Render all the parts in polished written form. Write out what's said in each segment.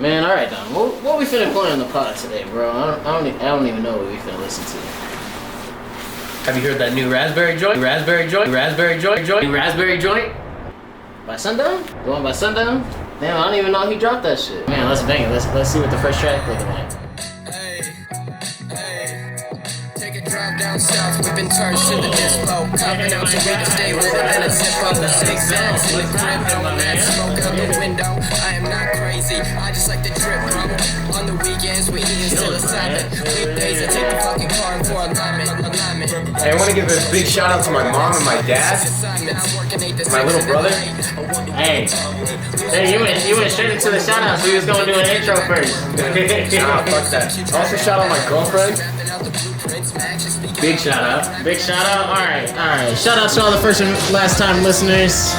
Man, all right, Don. What we finna play on the pod today, bro? I don't even know what we finna listen to. Have you heard that new raspberry joint? Raspberry joint? New raspberry joint? By Sundown? The one by Sundown? Damn, I don't even know he dropped that shit. Man, let's bang it. Let's see what the first track looking like. Drive down south, we've been charged to the dispo. Copping out the week today, rolling in a Zippo. 6 Z's in the crib, blowing that smoke out the window. I am not crazy, I just like to trip, bro. On the weekends, we eating psilocybin. Weekdays, I take the fucking car and pour a lemon. Hey, I want to give a big shout out to my mom and my dad. My little brother. Hey, you went straight into the shout out, so you was gonna do an intro first. Nah, fuck that. Also shout out my girlfriend. Big shout out. Big shout out. All right. Shout out to all the first and last time listeners.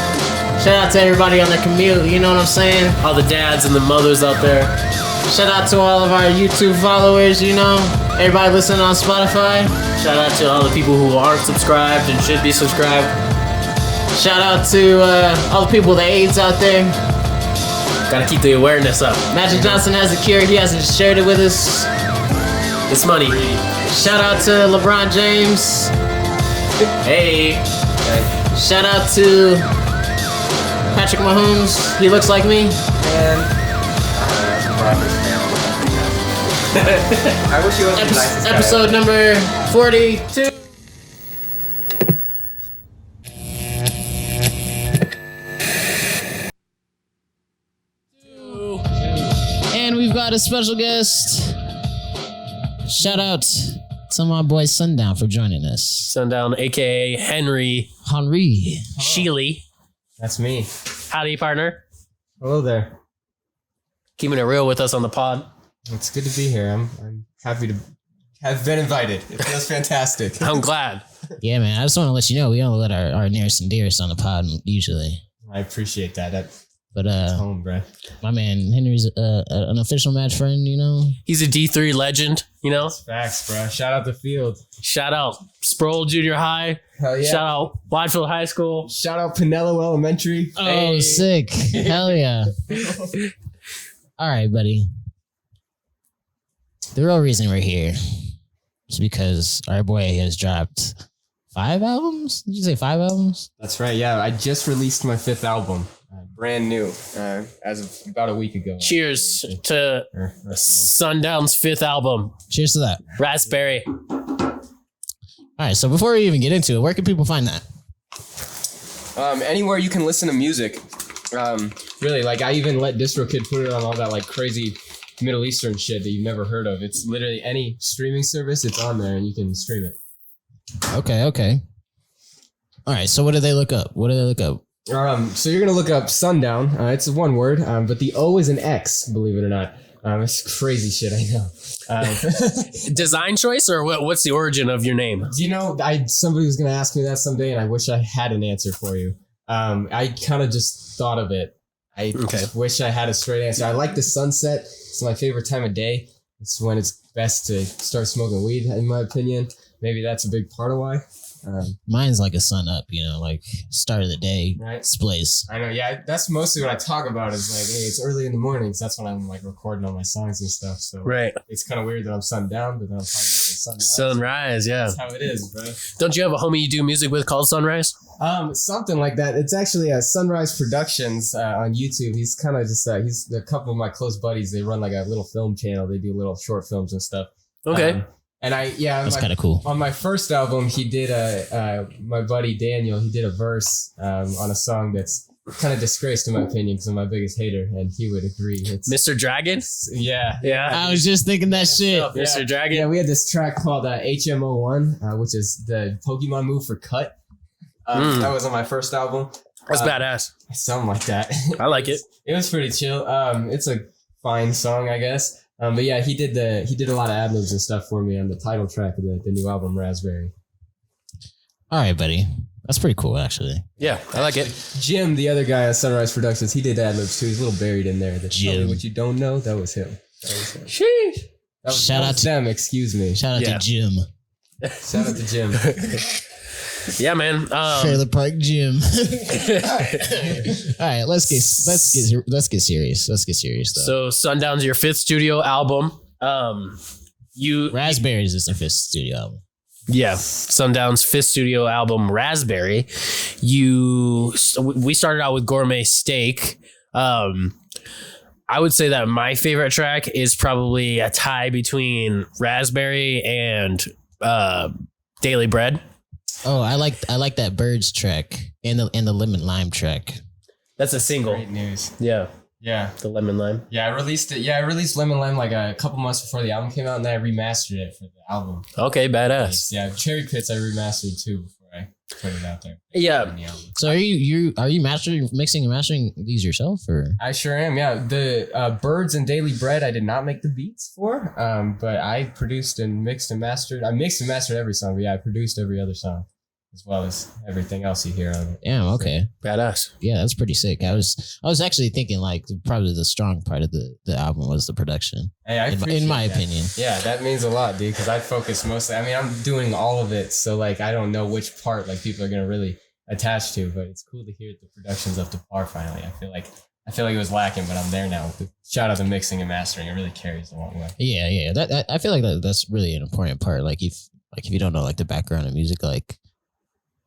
Shout out to everybody on the commute. You know what I'm saying? All the dads and the mothers out there. Shout out to all of our YouTube followers. You know, everybody listening on Spotify. Shout out to all the people who aren't subscribed and should be subscribed. Shout out to all the people with AIDS out there. Gotta keep the awareness up. Magic Johnson has a cure. He hasn't shared it with us. It's money. Shout out to LeBron James. Hey. Shout out to Patrick Mahomes. He looks like me. I wish he was the nicest guy. Episode number 42. And we've got a special guest. Shout out to my boy Sundown for joining us. Sundown, aka Henry Sheely. That's me. Howdy, partner. Hello there. Keeping it real with us on the pod. It's good to be here. I'm happy to have been invited. It feels fantastic. I'm glad. Yeah, man. I just want to let you know we only let our nearest and dearest on the pod usually. I appreciate that. But home, bro. My man Henry's an official match friend, you know. He's a D3 legend, you know. That's facts, bro. Shout out the field. Shout out Sproul Junior High. Hell yeah. Shout out Widefield High School. Shout out Pinello Elementary. Oh, hey. Sick. Hell yeah. All right, buddy. The real reason we're here is because our boy has dropped 5 albums. Did you say 5 albums? That's right. Yeah, I just released my 5th album. Brand new, as of about a week ago. Cheers to Sundown's 5th album. Cheers to that. Raspberry. All right, so before we even get into it, where can people find that? Anywhere you can listen to music. Really, like I even let DistroKid put it on all that like crazy Middle Eastern shit that you've never heard of. It's literally any streaming service, it's on there and you can stream it. Okay. All right, so what do they look up? So you're gonna look up Sundown. It's one word, but the O is an X. Believe it or not, it's crazy shit. I know. Design choice or what's the origin of your name? You know, somebody was gonna ask me that someday, and I wish I had an answer for you. I kind of just thought of it. I wish I had a straight answer. I like the sunset. It's my favorite time of day. It's when it's best to start smoking weed, in my opinion. Maybe that's a big part of why. Mine's like a sun up, you know, like start of the day, right? Displays. I know, yeah. That's mostly what I talk about is like, hey, it's early in the mornings. That's when I'm like recording all my songs and stuff. So right. It's kind of weird that I'm sundown, but then I'm talking about the sunrise. Sunrise, yeah. That's how it is, bro. Don't you have a homie you do music with called Sunrise? Something like that. It's actually Sunrise Productions on YouTube. He's kind of just he's a couple of my close buddies. They run like a little film channel. They do little short films and stuff. Okay. And that's kind of cool. On my first album, he did my buddy Daniel. He did a verse on a song that's kind of disgraced in my opinion because I'm my biggest hater, and he would agree. It's Mr. Dragon. Yeah. I was just thinking that shit. Mr. Dragon. Yeah, we had this track called HMO1, which is the Pokemon move for cut. That was on my first album. That's badass. Something like that. I like it. It was pretty chill. It's a fine song, I guess. But yeah, he did a lot of ad-libs and stuff for me on the title track of the new album, Raspberry. All right, buddy. That's pretty cool, actually. Yeah, I like it. Jim, the other guy at Sunrise Productions, he did ad-libs too. He's a little buried in there. Jim. What you don't know, that was him. Sheesh. Shout out to them, excuse me. Shout out to Jim. Shout out to Jim. Yeah, man. Trailer Park Gym. All right, let's get serious. Let's get serious though. So Sundown's your 5th studio album. Raspberries is their 5th studio album. Yeah, Sundown's 5th studio album, Raspberry. We started out with Gourmet Steak. I would say that my favorite track is probably a tie between Raspberry and Daily Bread. Oh, I like that Birds track and the Lemon Lime track. That's a single. Great news. Yeah, Yeah. the Lemon Lime. Yeah, I released it. Yeah, I released Lemon Lime like a couple months before the album came out, and then I remastered it for the album. Okay, badass. Yeah, Cherry Pits I remastered too before I put it out there. Yeah. In the album. So are you mixing and mastering these yourself, or? I sure am. Yeah, the Birds and Daily Bread I did not make the beats for, but I produced and mixed and mastered. I mixed and mastered every song, but yeah, I produced every other song as well as everything else you hear on it. Yeah, okay. Badass. Yeah, that's pretty sick. I was actually thinking like probably the strong part of the album was the production. Hey, I In my appreciate that. opinion. Yeah, that means a lot, dude, because I focus mostly. I mean, I'm doing all of it, so like I don't know which part like people are gonna really attach to, but it's cool to hear the production's up to par finally. I feel like it was lacking, but I'm there now. Shout out to mixing and mastering. It really carries a long way. Yeah. That I feel like that's really an important part. Like if you don't know like the background of music, like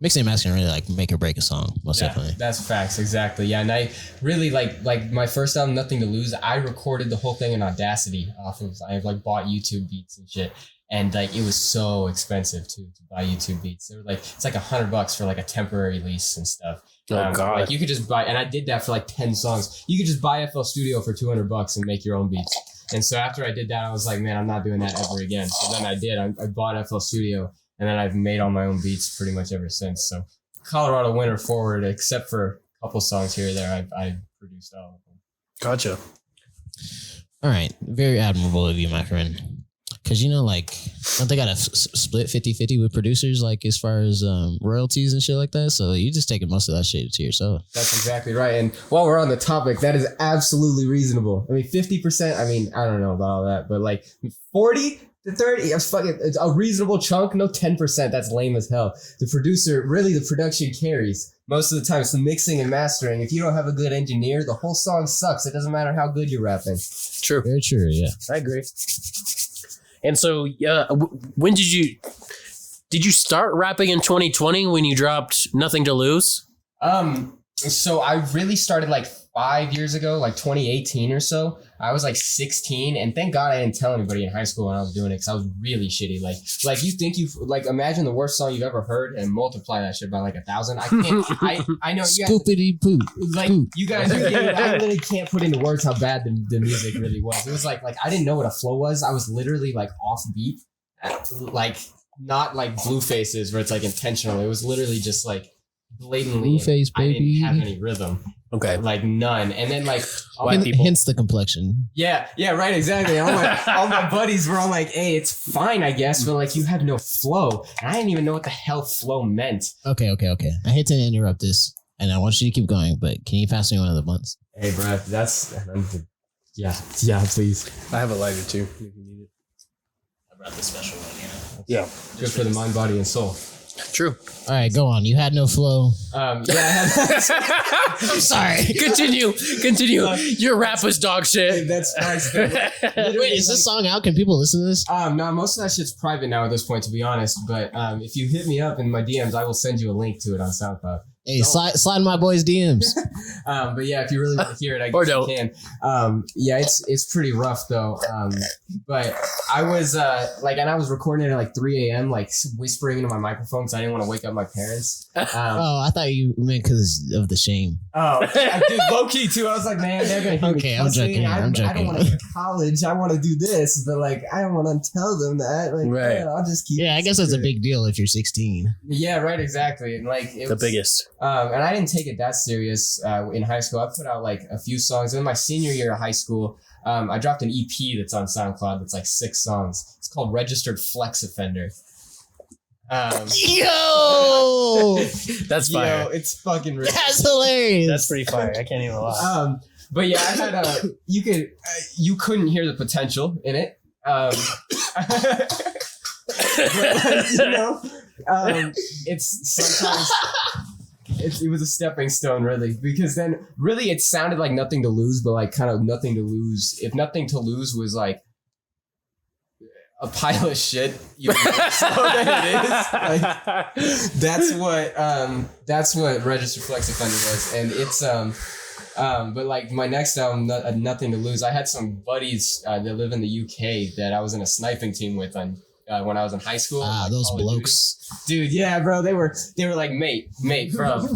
mixing and mastering really like make or break a song, most definitely. That's facts, exactly. Yeah, and I really like my first album, Nothing to Lose. I recorded the whole thing in Audacity I like bought YouTube beats and shit, and like it was so expensive to buy YouTube beats. They were like it's like $100 for like a temporary lease and stuff. Oh God! Like you could just buy, and I did that for like 10 songs. You could just buy FL Studio for $200 and make your own beats. And so after I did that, I was like, man, I'm not doing that ever again. So then I did. I bought FL Studio. And then I've made all my own beats pretty much ever since. So Colorado winter forward, except for a couple songs here or there, I produced all of them. Gotcha. All right. Very admirable of you, my friend. Because, like, don't they got to split 50-50 with producers, like, as far as royalties and shit like that? So you just taking most of that shit to yourself. That's exactly right. And while we're on the topic, that is absolutely reasonable. I mean, 50%, I mean, I don't know about all that, but like 40 to 30, it's a reasonable chunk. No 10%, that's lame as hell. The production carries. Most of the time, it's the mixing and mastering. If you don't have a good engineer, the whole song sucks. It doesn't matter how good you're rapping. True. Very true, yeah. I agree. And so, when did you start rapping in 2020 when you dropped Nothing to Lose? So I really started like 5 years ago, like 2018 or so. I was like 16, and thank God I didn't tell anybody in high school when I was doing it because I was really shitty. Like you think imagine the worst song you've ever heard and multiply that shit by like 1,000. I can't. I know you guys. Scoopity poop. Like you guys are getting. I literally can't put into words how bad the music really was. It was like I didn't know what a flow was. I was literally like off beat, like not like Blue Faces where it's like intentional. It was literally just like blatantly. Blueface, baby. I didn't have any rhythm. Okay. Like none. And then like White people. Hence the complexion. Yeah, right, exactly. All my buddies were all like, hey, it's fine, I guess, but like you had no flow. And I didn't even know what the hell flow meant. Okay. I hate to interrupt this, and I want you to keep going, but can you pass me one of the blunts? Hey, bro, yeah, please. I have a lighter too. If you need it. I brought the special one, Yeah. Good for the mind, body, and soul. True. All right, go on. You had no flow. Yeah, I I'm sorry. Continue. Your rap was dog shit. that's nice. Wait, is this song out? Can people listen to this? No, most of that shit's private now at this point, to be honest. But if you hit me up in my DMs, I will send you a link to it on SoundCloud. Hey, slide in my boys' DMs. But yeah, if you really want to hear it, I Or guess you don't. can. Yeah, it's pretty rough though. But I was and I was recording it at like 3 a.m. like whispering into my microphone because I didn't want to wake up my parents. Oh, I thought you meant because of the shame. Oh, dude, low key too. I was like, man, they're gonna hear me Okay, I'm cussing. joking. I'm I joking. don't want to go to college. I want to do this, but like I don't want to tell them that. Like, Right. yeah, I'll just keep. Yeah, I guess that's a big deal if you're 16. Yeah, right. Exactly. And like it The was, biggest. And I didn't take it that serious in high school. I put out like a few songs. In my senior year of high school, I dropped an EP that's on SoundCloud that's like 6 songs. It's called Registered Flex Offender. Yo! That's fire. Yo, it's fucking ridiculous. That's hilarious. That's pretty fire. I can't even lie. But yeah, I had you couldn't hear the potential in it. But, like, it's sometimes it was a stepping stone, really, because then really it sounded like Nothing to Lose, but like kind of Nothing to Lose. If Nothing to Lose was like a pile of shit, even more so than it is. Like, that's what Registered Flex Offender was, and it's but like my next album, Nothing to Lose, I had some buddies that live in the UK that I was in a sniping team with when I was in high school. Ah, those blokes. Dude, yeah, bro, they were like, mate, bro,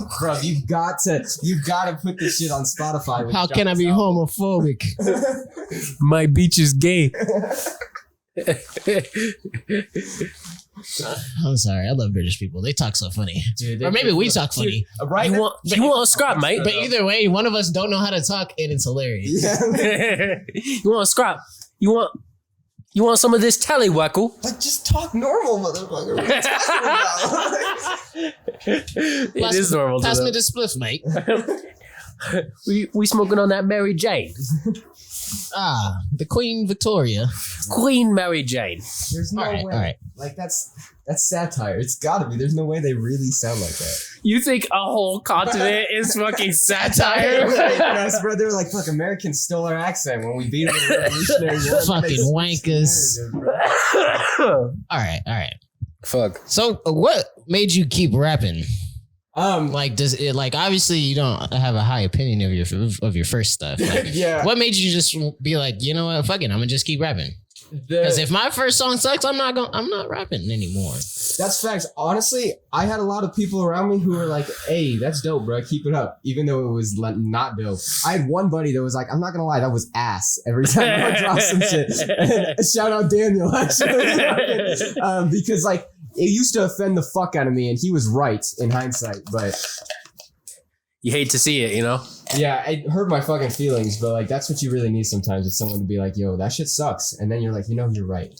you've got to put this shit on Spotify. How can I be homophobic? My beach is gay. I'm sorry, I love British people. They talk so funny. Dude, or maybe we talk funny. Right? You want a scrap, mate? But either way, one of us don't know how to talk, and it's hilarious. Yeah. You want a scrap? You want some of this tallywackle? Like, just talk normal, motherfucker. What are you talking about? It is normal. Pass me the spliff, mate. We smoking on that Mary Jane. Ah, the Queen Victoria. Queen Mary Jane. There's no way. All right. Like, that's satire. It's gotta be. There's no way they really sound like that. You think a whole continent is fucking satire? Yes, bro. They were like, fuck, Americans stole our accent when we beat them in the Revolutionary War. Fucking wankers. All right. Fuck. So, what made you keep rapping? Like, does it, like, obviously you don't have a high opinion of your first stuff. Like, yeah. What made you just be like, you know what, fuck it, I'm gonna just keep rapping? Because if my first song sucks, I'm not rapping anymore. That's facts. Honestly, I had a lot of people around me who were like, hey, that's dope, bro. Keep it up. Even though it was not dope. I had one buddy that was like, I'm not going to lie, that was ass every time I would drop some shit. And shout out Daniel, actually. Because, like, it used to offend the fuck out of me, and he was right in hindsight, but... You hate to see it, you know? Yeah, it hurt my fucking feelings, but, like, that's what you really need sometimes. It's someone to be like, yo, that shit sucks. And then you're like, you know, you're right.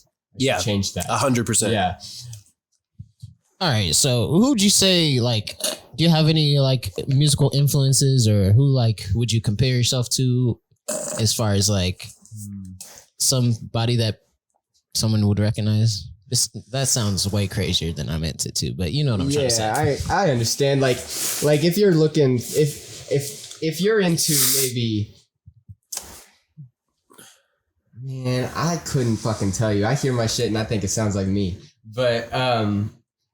Change that. 100%. Yeah. All right, so who'd you say, like, do you have any, like, musical influences, or who, like, would you compare yourself to as far as, like, somebody that someone would recognize? That sounds way crazier than I meant it to, but you know what I'm trying to say. Yeah, I understand. Like if you're looking, if you're into maybe, man, I couldn't fucking tell you. I hear my shit and I think it sounds like me, but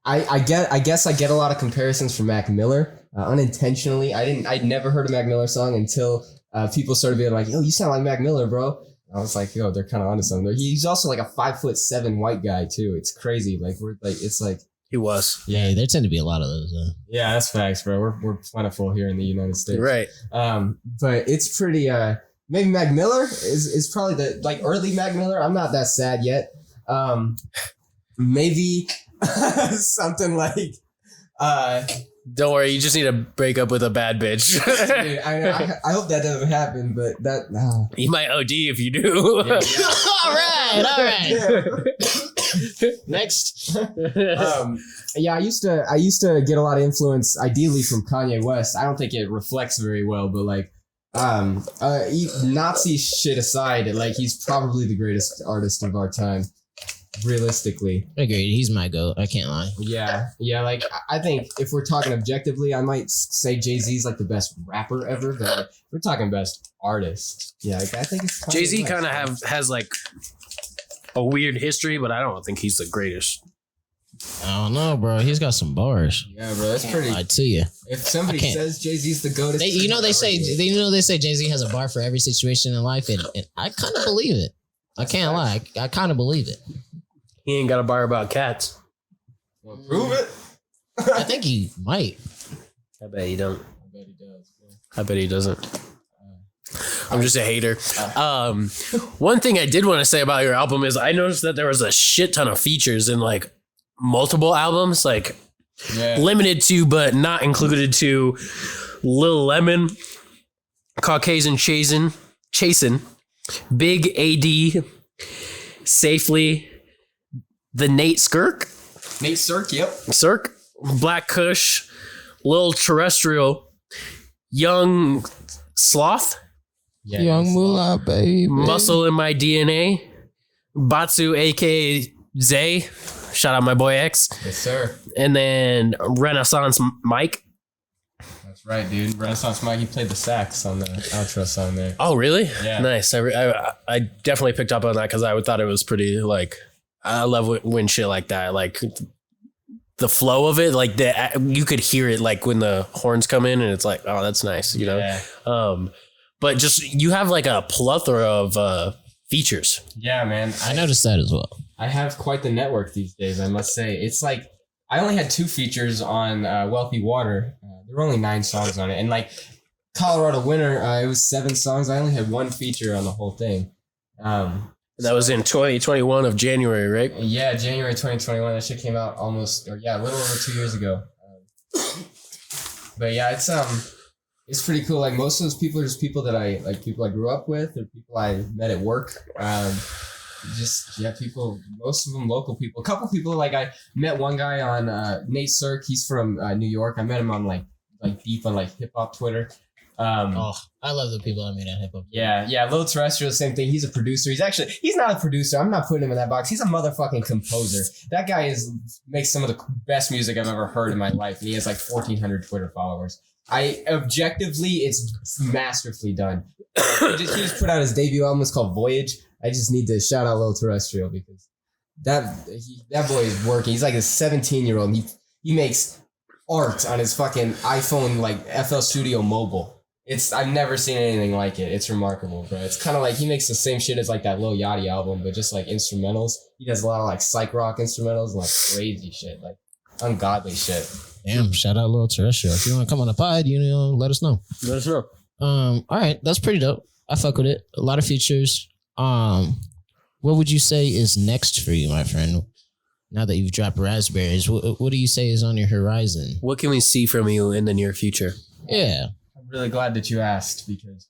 I guess I get a lot of comparisons from Mac Miller unintentionally. I'd never heard a Mac Miller song until people started being like, yo, you sound like Mac Miller, bro. I was like, yo, they're kind of onto something. He's also like a 5'7" white guy too. It's crazy. Like it's like he was. Yeah, there tend to be a lot of those. Yeah, that's facts, bro. We're plentiful here in the United States, right? But it's pretty. Maybe Mac Miller is probably the like early Mac Miller. I'm not that sad yet. Maybe something like. Don't worry, you just need to break up with a bad bitch. Dude, I hope that doesn't happen, but that you might OD if you do. Yeah. all right. Yeah. Next. Yeah, I used to get a lot of influence, ideally from Kanye West. I don't think it reflects very well, but like, Nazi shit aside, like he's probably the greatest artist of our time. Realistically, Agreed. He's my goat. I can't lie. Yeah. Like I think if we're talking objectively, I might say Jay-Z's like the best rapper ever, but like, if we're talking best artist, yeah, like, I think it's Jay-Z kind of has like a weird history, but I don't think he's the greatest. I don't know, bro. He's got some bars. Yeah, bro, that's pretty. I tell you, if somebody says Jay-Z's the goat, they say Jay-Z has a bar for every situation in life, and I kind of believe it. I can't lie. I kind of believe it. He ain't got a bar about cats. Well, prove it. I think he might. I bet he don't. I bet he does. Yeah. I bet he doesn't. I'm just a hater. One thing I did want to say about your album is I noticed that there was a shit ton of features in like multiple albums, like limited to but not included to Lil Lemon, Caucasian Chasin', Big AD, Safely, the Nate Skirk, yep. Cirque, Black Kush, Lil Terrestrial, Young Sloth, Young Moolah, baby. Muscle in My DNA, Batsu aka Zay, Shout out my boy X. Yes, sir. And then Renaissance Mike. That's right, dude. Renaissance Mike, he played the sax on the outro song there. Oh, really? Yeah. Nice. I definitely picked up on that because I thought it was pretty, like, I love when shit like that. Like, the flow of it, like, you could hear it, like, when the horns come in and it's like, oh, that's nice, you know? Yeah. But just, you have, like, a plethora of features. Yeah, man. I noticed that as well. I have quite the network these days, I must say. It's like, I only had 2 features on Wealthy Water. There were only 9 songs on it. And like Colorado Winter, it was 7 songs. I only had 1 feature on the whole thing. That was in 2021 of January, right? Yeah, January 2021. That shit came out a little over 2 years ago. But yeah, it's pretty cool. Like most of those people are just people that people I grew up with or people I met at work. People, most of them local people. A couple people, like I met one guy on Nate Cirque. He's from New York. I met him on like deep on like hip hop Twitter. I love the people I meet at hip hop. Yeah. Little Terrestrial, same thing. He's a producer. He's not a producer. I'm not putting him in that box. He's a motherfucking composer. That guy makes some of the best music I've ever heard in my life. And he has like 1,400 Twitter followers. It's masterfully done. He just put out his debut album. It's called Voyage. I just need to shout out Little Terrestrial because that boy is working. He's like a 17-year-old. And he makes art on his fucking iPhone, like FL Studio Mobile. I've never seen anything like it. It's remarkable, bro. It's kind of like he makes the same shit as like that Lil Yachty album, but just like instrumentals. He does a lot of like psych rock instrumentals and like crazy shit, like ungodly shit. Damn, shout out Little Terrestrial. If you want to come on the pod, let us know. Let us know. All right, that's pretty dope. I fuck with it. A lot of features. What would you say is next for you, my friend? Now that you've dropped Raspberries, what do you say is on your horizon? What can we see from you in the near future? Yeah. I'm really glad that you asked because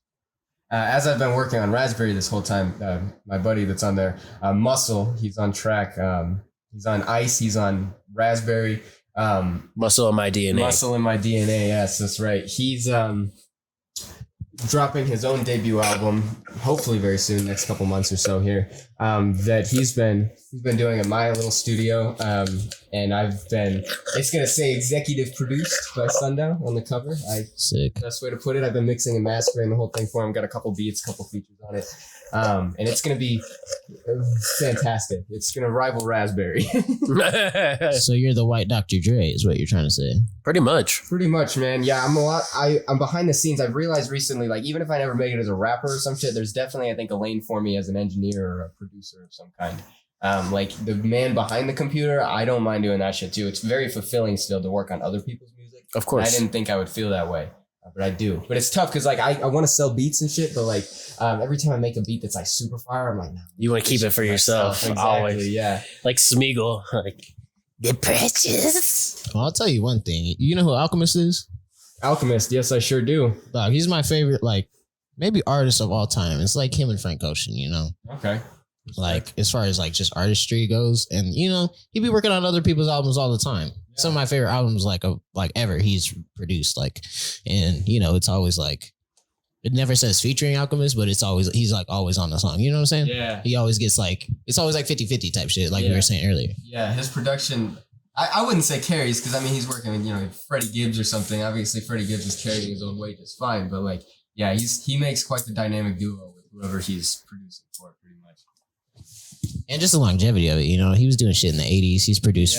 as I've been working on Raspberry this whole time, my buddy that's on there, Muscle, he's on track. He's on Ice. He's on Raspberry. Muscle in my DNA. Muscle in my DNA. Yes, that's right. He's dropping his own debut album, hopefully very soon, next couple months or so here. That he's been doing at my little studio, and it's gonna say executive produced by Sundown on the cover. Sick. Best way to put it. I've been mixing and mastering the whole thing for him. Got a couple beats, couple features on it. And it's gonna be fantastic. It's gonna rival Raspberry. So you're the white Dr. Dre is what you're trying to say. Pretty much, man. Yeah, I'm behind the scenes. I've realized recently, like even if I never make it as a rapper or some shit, there's definitely I think a lane for me as an engineer or a producer of some kind. Like the man behind the computer, I don't mind doing that shit too. It's very fulfilling still to work on other people's music. Of course. I didn't think I would feel that way. But I do. But it's tough because like I want to sell beats and shit, but like every time I make a beat that's like super fire, I'm like, no. You want to keep it for yourself. Exactly, always. Yeah. Like Smeagol. Like the precious. Well, I'll tell you one thing. You know who Alchemist is? Alchemist, yes, I sure do. Dog, he's my favorite, like, maybe artist of all time. It's like him and Frank Ocean, you know? Okay. Like, as far as like just artistry goes. And, he be working on other people's albums all the time. Yeah. Some of my favorite albums, like ever, he's produced, like, and, it's always like, it never says featuring Alchemist, but he's like always on the song. You know what I'm saying? Yeah. He always gets like, it's always like 50-50 type shit, like we were saying earlier. Yeah, his production, I wouldn't say carries, because I mean, he's working with, Freddie Gibbs or something. Obviously, Freddie Gibbs is carrying his own weight just fine, but like, yeah, he makes quite the dynamic duo with whoever he's producing for, pretty much. And just the longevity of it, he was doing shit in the 80s. He's produced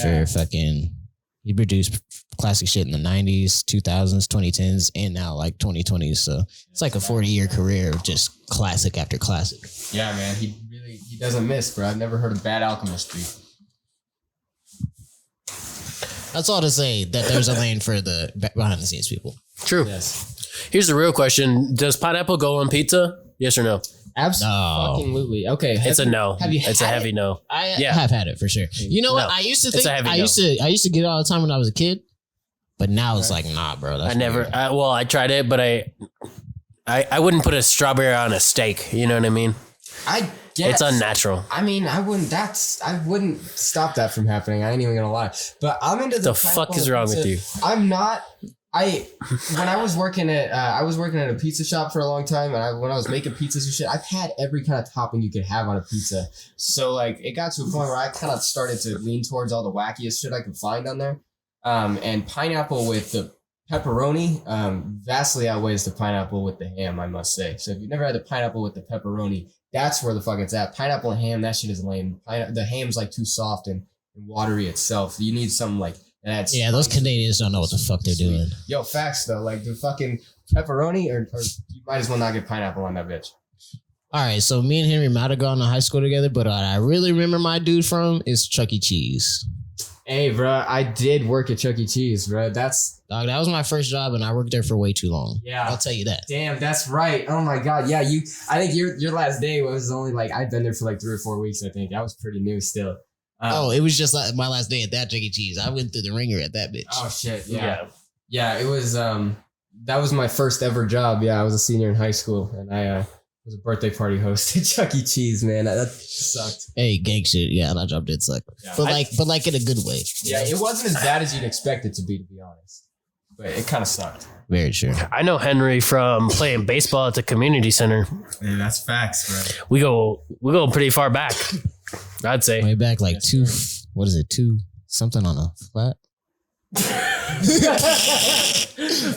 he produced classic shit in the 90s, 2000s, 2010s, and now like 2020s. So it's like a 40-year career of just classic after classic. Yeah, man, he doesn't miss, bro. I've never heard a bad Alchemist beat. That's all to say that there's a lane for the behind the scenes people. True. Yes. Here's the real question. Does pineapple go on pizza? Yes or no? Absolutely. Okay. It's a no. Have you it's a heavy no. I have had it for sure. You know what? I used to think I used to get it all the time when I was a kid, but now it's like, nah, bro. That's I tried it, but I wouldn't put a strawberry on a steak. You know what I mean? I guess. It's unnatural. I mean, I wouldn't stop that from happening. I ain't even gonna lie. But I'm into the fuck is wrong with you? When I was working at a pizza shop for a long time, and when I was making pizzas and shit, I've had every kind of topping you could have on a pizza. So like, it got to a point where I kind of started to lean towards all the wackiest shit I could find on there. And pineapple with the pepperoni vastly outweighs the pineapple with the ham, I must say. So if you've never had the pineapple with the pepperoni, that's where the fuck it's at. Pineapple and ham, that shit is lame. The ham's like too soft and watery itself. You need something like that. Yeah, those Canadians don't know what the fuck they're doing. Yo, facts though. Like the fucking pepperoni, or you might as well not get pineapple on that bitch. All right, so me and Henry might have gone to high school together, but what I really remember my dude from is Chuck E. Cheese. Hey, bro, I did work at Chuck E. Cheese, bro. Dog, that was my first job, and I worked there for way too long. Yeah, I'll tell you that. Damn, that's right. Oh my god, yeah. I think your last day was only like, I'd been there for like 3 or 4 weeks. I think I was pretty new still. It was just like my last day at that Chuck E. Cheese. I went through the ringer at that bitch. Oh shit, yeah. It was that was my first ever job. Yeah, I was a senior in high school, and I was a birthday party host at Chuck E. Cheese. Man, that sucked. Hey, gang shit. Yeah, that job did suck, yeah. but like in a good way. Yeah, it wasn't as bad as you'd expect it to be honest. But it kind of sucked. Very true. I know Henry from playing baseball at the community center. Yeah, that's facts, bro. We go pretty far back. I'd say Way back like two something on a flat.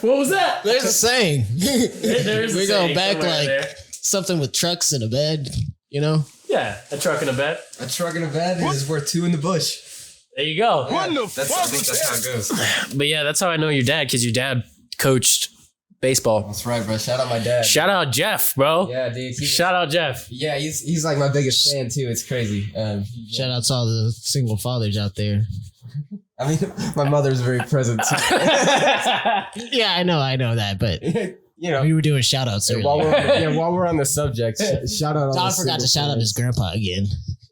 What was that? There's a saying. There's we a go saying back somewhere like there. something with trucks and a bed, you know? Yeah, a truck and a bed. A truck in a bed is worth 2 in the bush. There you go. Yeah, I think that's how it goes. But yeah, that's how I know your dad, because your dad coached baseball. That's right, bro. Shout out my dad. Shout out Jeff, bro. Yeah, dude. Shout out Jeff. Yeah, he's like my biggest fan too. It's crazy. Shout out to all the single fathers out there. I mean, my mother's very present too. Yeah, I know that, but You know, we were doing shout outs earlier. while we're on the subject, shout out. Don forgot to shout out his grandpa again.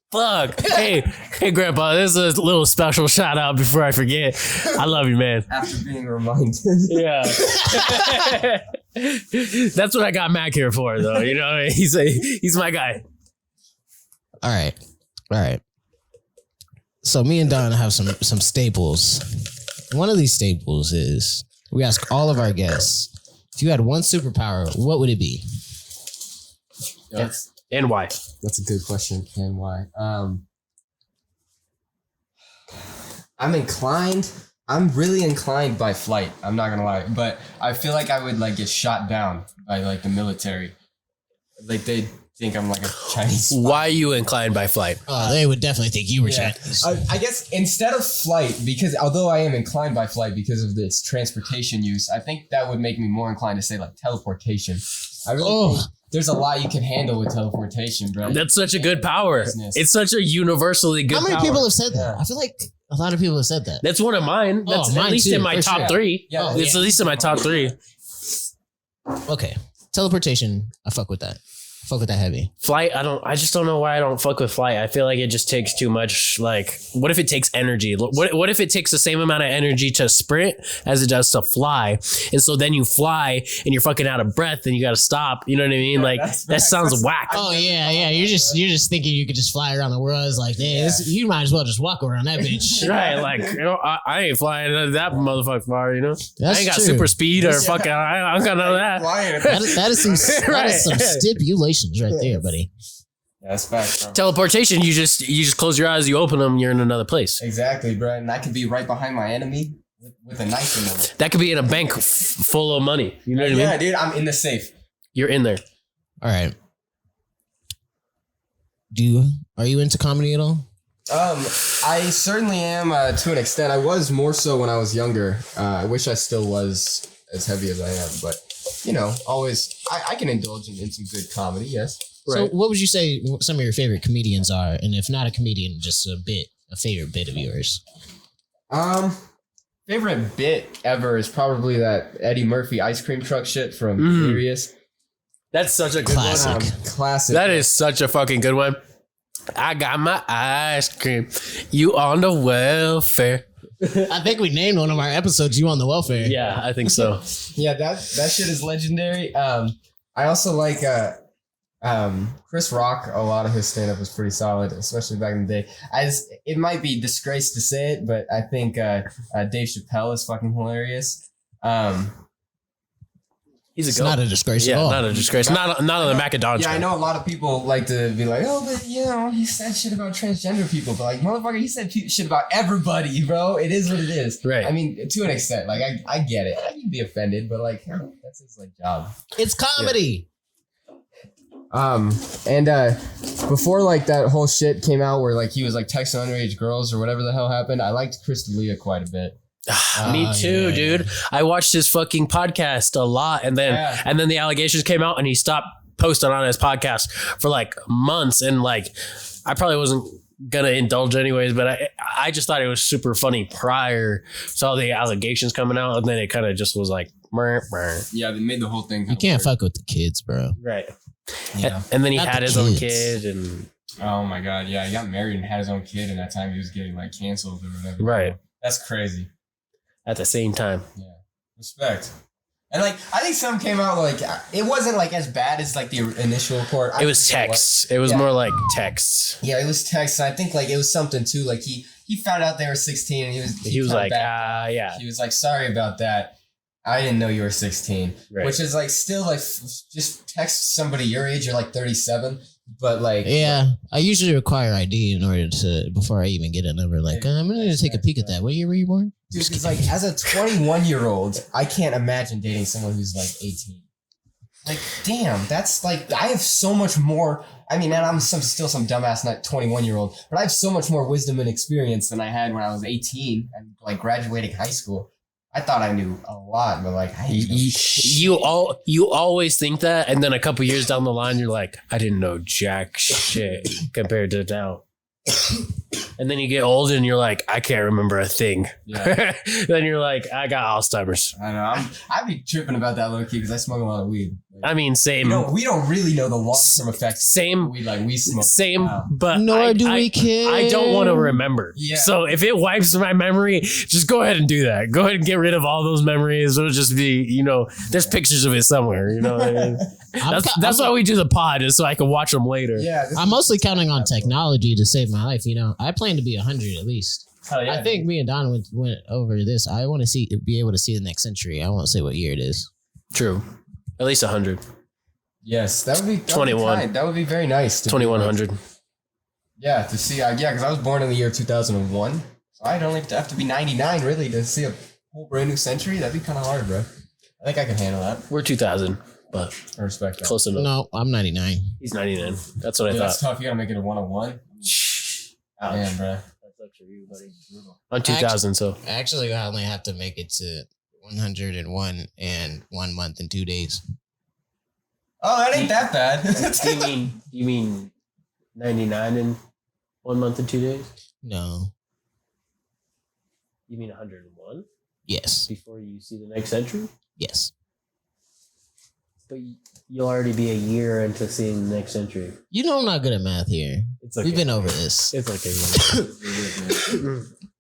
Fuck. Hey, Grandpa, this is a little special shout out before I forget. I love you, man. After being reminded. Yeah. That's what I got Mac here for, though. You know, he's my guy. All right. So me and Don have some staples. One of these staples is we ask all of our guests, if you had one superpower, what would it be? And why? That's a good question. And why? I'm really inclined by flight. I'm not gonna lie, but I feel like I would like get shot down by like the military. Like they think I'm like a Chinese spy. Why are you inclined by flight? Oh, they would definitely think you were Yeah. Chinese. I guess instead of flight, because although I am inclined by flight because of its transportation use, I think that would make me more inclined to say like teleportation. I really think there's a lot you can handle with teleportation, bro. That's such a good power. It's such a universally good How many power. people have said that? Yeah. I feel like a lot of people have said that. That's one of mine. That's mine at least too, in my for top sure. 3. Yeah. It's at least in my top 3. Okay. Teleportation, I fuck with that. Fuck with that heavy. Flight, I just don't know why I don't fuck with flight. I feel like it just takes too much. Like, what if it takes energy? What if it takes the same amount of energy to sprint as it does to fly? And so then you fly and you're fucking out of breath and you got to stop. You know what I mean? Like, that sounds whack. Oh yeah. You're just thinking you could just fly around the world. It's like, man, you might as well just walk around that bitch. Right, like, you know, I ain't flying that motherfucker far, you know? That's I ain't got true. super speed or fucking, I don't got none of that. That is some stipulations right there, buddy. Yeah, that's facts, bro. Teleportation, you just close your eyes, you open them, you're in another place. Exactly, bro. And I could be right behind my enemy with a knife in them. That could be in a bank full of money. You know what I mean? Yeah, dude, I'm in the safe. You're in there. All right. Are you into comedy at all? I certainly am to an extent. I was more so when I was younger. I wish I still was as heavy as I am, but you know, always I can indulge in some good comedy. Yes. So, what would you say some of your favorite comedians are, and if not a comedian, just a favorite bit of yours? Favorite bit ever is probably that Eddie Murphy ice cream truck shit from Furious. That's such a good Classic. one. Classic. That is such a fucking good one. I got my ice cream. You on the welfare. I think we named one of our episodes "You on the Welfare." Yeah, I think so. Yeah, that shit is legendary. I also like Chris Rock. A lot of his stand up was pretty solid, especially back in the day. It might be disgrace to say it, but I think Dave Chappelle is fucking hilarious. He's It's a goat. not a disgrace at Yeah, all. not a disgrace. Not on the Macadon Yeah, show. I know a lot of people like to be like, oh, but he said shit about transgender people. But like, motherfucker, he said shit about everybody, bro. It is what it is. Right. I mean, to an extent, like I get it. I can be offended, but like, that's his like job. It's comedy. And before like that whole shit came out where like he was like texting underage girls or whatever the hell happened, I liked Chris D'Elia quite a bit. Me too, dude. I watched his fucking podcast a lot, and then the allegations came out, and he stopped posting on his podcast for like months. And like, I probably wasn't gonna indulge anyways, but I just thought it was super funny prior to all the allegations coming out, and then it kind of just was like, Yeah, they made the whole thing. You can't fuck with the kids, bro. right. Yeah. And then he Not had the his own kids. kid, and Oh my god, yeah, he got married and had his own kid, and that time he was getting like canceled or whatever. Right. That's crazy. at the same time. Yeah, respect. And like, I think some came out like it wasn't like as bad as like the initial report. It was text. It was more like text. Yeah, it was text. I think like it was something too. Like he found out they were 16, and he was like, yeah. He was like, sorry about that. I didn't know you were 16, right. Which is like still like just text somebody your age. You're like 37, but like yeah, I usually require ID in order to before I even get a number. Like I'm gonna take a peek at that. What year were you born? Dude, it's like as a 21-year-old, I can't imagine dating someone who's like 18. Like, damn, that's like I have so much more. I mean, and I'm still some dumbass, not 21-year-old, but I have so much more wisdom and experience than I had when I was 18 and like graduating high school. I thought I knew a lot, but like you always think that, and then a couple years down the line, you're like, I didn't know jack shit compared to now. And then you get old and you're like, I can't remember a thing. Yeah. Then you're like, I got Alzheimer's. I know. I be tripping about that low key because I smoke a lot of weed. I mean, same. We don't really know the long-term effects. Same. We smoke. Same, Wow. but Nor do we care. I don't want to remember. Yeah. So if it wipes my memory, just go ahead and do that. Go ahead and get rid of all those memories. It'll just be, there's pictures of it somewhere. You know what I mean? That's why we do the pod, is so I can watch them later. Yeah. I'm mostly counting on technology to save my life. I plan to be 100 at least. Hell yeah, I think me and Don went over this. I want to be able to see the next century. I won't say what year it is. True. At least 100. Yes, that would be 21. That would be very nice. 2100. Yeah, to see. Yeah, because I was born in the year 2001, so I'd only have to be 99 really to see a whole brand new century. That'd be kind of hard, bro. I think I can handle that. We're 2000, but I respect that. close enough. No, I'm 99. He's 99. That's what I Dude, thought. that's tough. You gotta make it a 101. Ouch. Man, bro. That sucks for you, buddy. I'm 2000, so. Actually, I only have to make it to 101 and 1 month and 2 days. Oh, that ain't that bad. You mean 99 in 1 month and 2 days? No. You mean 101 Yes. before you see the next century? Yes. But you'll already be a year into seeing the next century. I'm not good at math here. It's okay. We've been over this. It's okay.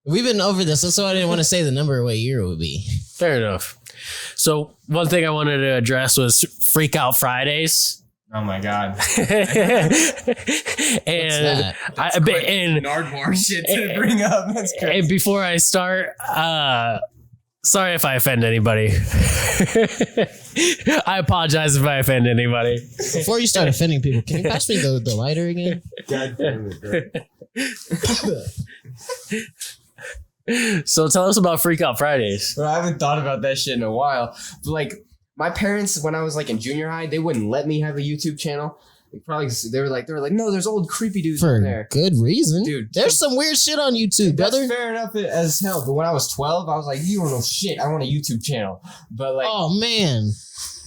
We've been over this. That's why I didn't want to say the number of what year it would be. Fair enough. So one thing I wanted to address was Freak Out Fridays. Oh my god. And Nardwar shit to bring up. That's crazy. And before I start, sorry if I offend anybody. I apologize if I offend anybody. Before you start offending people, can you pass me the lighter again? God damn it, bro. So tell us about Freak Out Fridays. Bro, I haven't thought about that shit in a while. But like, my parents, when I was like in junior high, they wouldn't let me have a YouTube channel. They were like, no, there's old creepy dudes For in there. good reason. Dude, There's some weird shit on YouTube, That's brother. fair enough as hell. But when I was 12, I was like, you don't know shit. I want a YouTube channel. But like, Oh, man.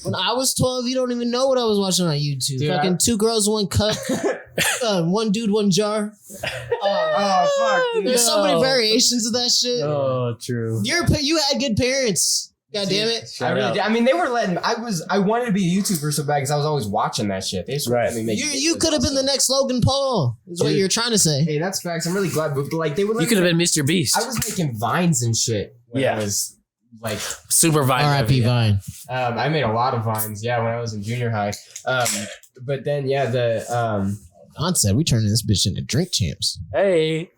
When I was 12, you don't even know what I was watching on YouTube. Dude, Fucking 2 girls, 1 cup. 1 dude, 1 jar. oh fuck, dude. There's so many No. variations of that shit. Oh, true. You had good parents. God damn it. I really did. I mean, they were letting. I wanted to be a YouTuber so bad because I was always watching that shit. They just let me make. You could have been the next Logan Paul, is what Dude. you're trying to say. Hey, that's facts. I'm really glad. But like, they were. You could have been Mr. Beast. I was making vines and shit. When I was like Super Vine. R.I.P. Vine. I made a lot of vines. Yeah, when I was in junior high. But then Don said we turning this bitch into drink champs. Hey.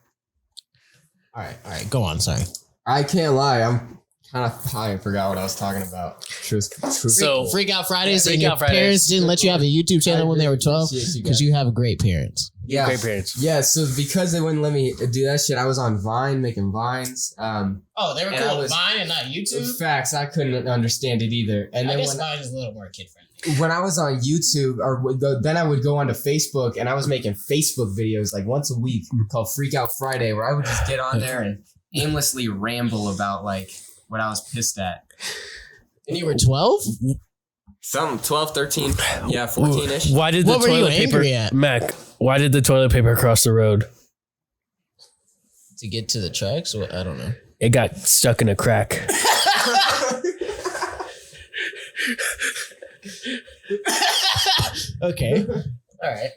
All right, go on. Sorry. I can't lie. I'm I forgot what I was talking about. So Freak Out Fridays, Freak and your Out Fridays. parents didn't let you have a YouTube channel when they were 12 because you have great parents. Yeah. great parents. Yeah, so because they wouldn't let me do that shit, I was on Vine making Vines. They were And I was- Vine and not YouTube. Facts, I couldn't understand it either. And then Vine is a little more kid friendly. when I was on YouTube, then I would go onto Facebook, and I was making Facebook videos like once a week called Freak Out Friday, where I would just get on there and aimlessly ramble about like what I was pissed at. And you were 12? Some 12, 13, yeah, 14-ish. Why did the What were you toilet paper, angry at? Mac? Why did the toilet paper cross the road? To get to the tracks? Or, I don't know. It got stuck in a crack. Okay. All right.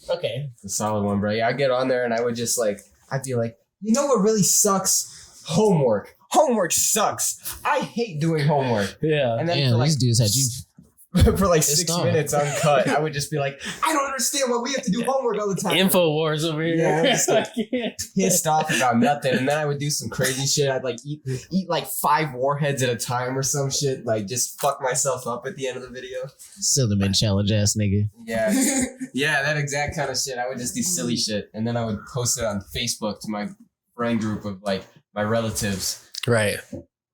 Okay. It's a solid one, bro. Yeah, I get on there and I would just like, I'd be like, you know what really sucks? Homework. Homework sucks. I hate doing homework. Yeah. And then Damn, for like, these dudes had you. for like Pissed 6 off. minutes uncut, I would just be like, I don't understand why we have to do homework all the time. Infowars over here. Yeah, just like pissed off about nothing. And then I would do some crazy shit. I'd like eat like 5 warheads at a time or some shit. Like just fuck myself up at the end of the video. Cinnamon challenge ass nigga. Yeah. Yeah, that exact kind of shit. I would just do silly shit. And then I would post it on Facebook to my friend group of like my relatives. Right.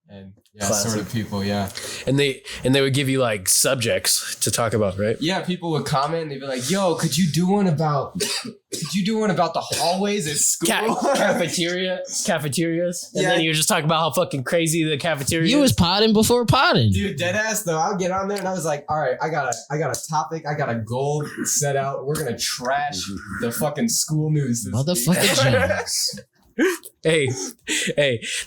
And yeah, Classic. sort of people, yeah. And they would give you like subjects to talk about, right? Yeah, people would comment and they'd be like, yo, could you do one about the hallways at school? Cafeterias. And Yeah. then you just talk about how fucking crazy the cafeteria You was is. potting before potting. Dude, deadass though. I'll get on there and I was like, all right, I got a topic, I got a goal set out. We're gonna trash the fucking school news. this week." Motherfucking Jones. Hey,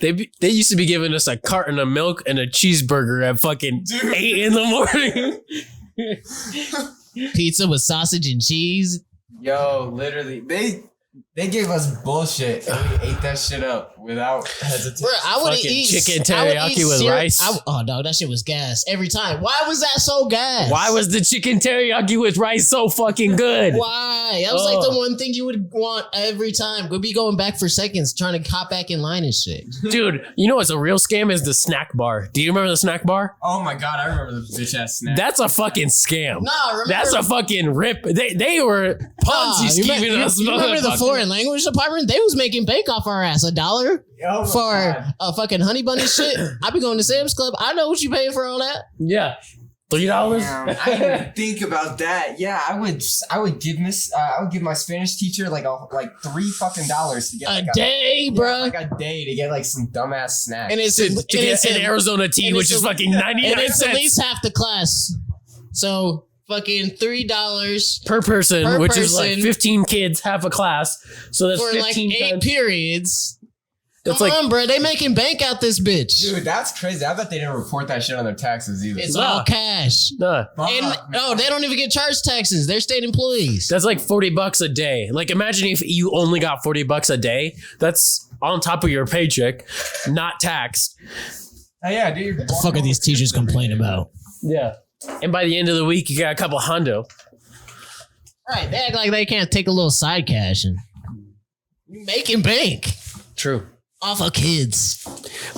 they used to be giving us a carton of milk and a cheeseburger at fucking 8 in the morning. Pizza with sausage and cheese. Yo, literally, they gave us bullshit and we ate that shit up without hesitation. Bro, I would Fucking eat chicken I would teriyaki eat with rice. Oh, dog, that shit was gas every time. Why was that so gas? Why was the chicken teriyaki with rice so fucking good? Why? That was like the one thing you would want every time. We'd be going back for seconds trying to hop back in line and shit. Dude, you know what's a real scam is the snack bar. Do you remember the snack bar? Oh my god, I remember the bitch ass snack. That's a fucking scam. Nah, remember? That's a fucking rip. They were Ponzi scheming us. You remember the motherfucker. foreign language department? They was making bank off our ass. $1 Oh my for God. a fucking honey bunny shit. I be going to Sam's Club. I know what you paying for all that. Yeah. $3? Damn, I didn't even think about that. Yeah, I would give my Spanish teacher like $3 fucking to get A like day, bro. like a day to get like some dumbass snack. And it's To and get it's an Arizona tea, and which it's is a- fucking 99 and it's at cents least half the class. So fucking $3 per person, per which is like person. 15 kids, half a class. So that's for 15 like 8 times. periods. That's Come like on, bro. They making bank out this bitch. Dude, that's crazy. I bet they didn't report that shit on their taxes either. It's Nah. all cash. nah. And Fuck, man. no, they don't even get charged taxes. They're state employees. That's like $40 a day. Like imagine if you only got $40 a day. That's on top of your paycheck, not taxed. Oh, yeah, dude. What the fuck are these teachers complaining about? Yeah. And by the end of the week, you got a couple hundo. Right, they act like they can't take a little side cash and you making bank True. off of kids.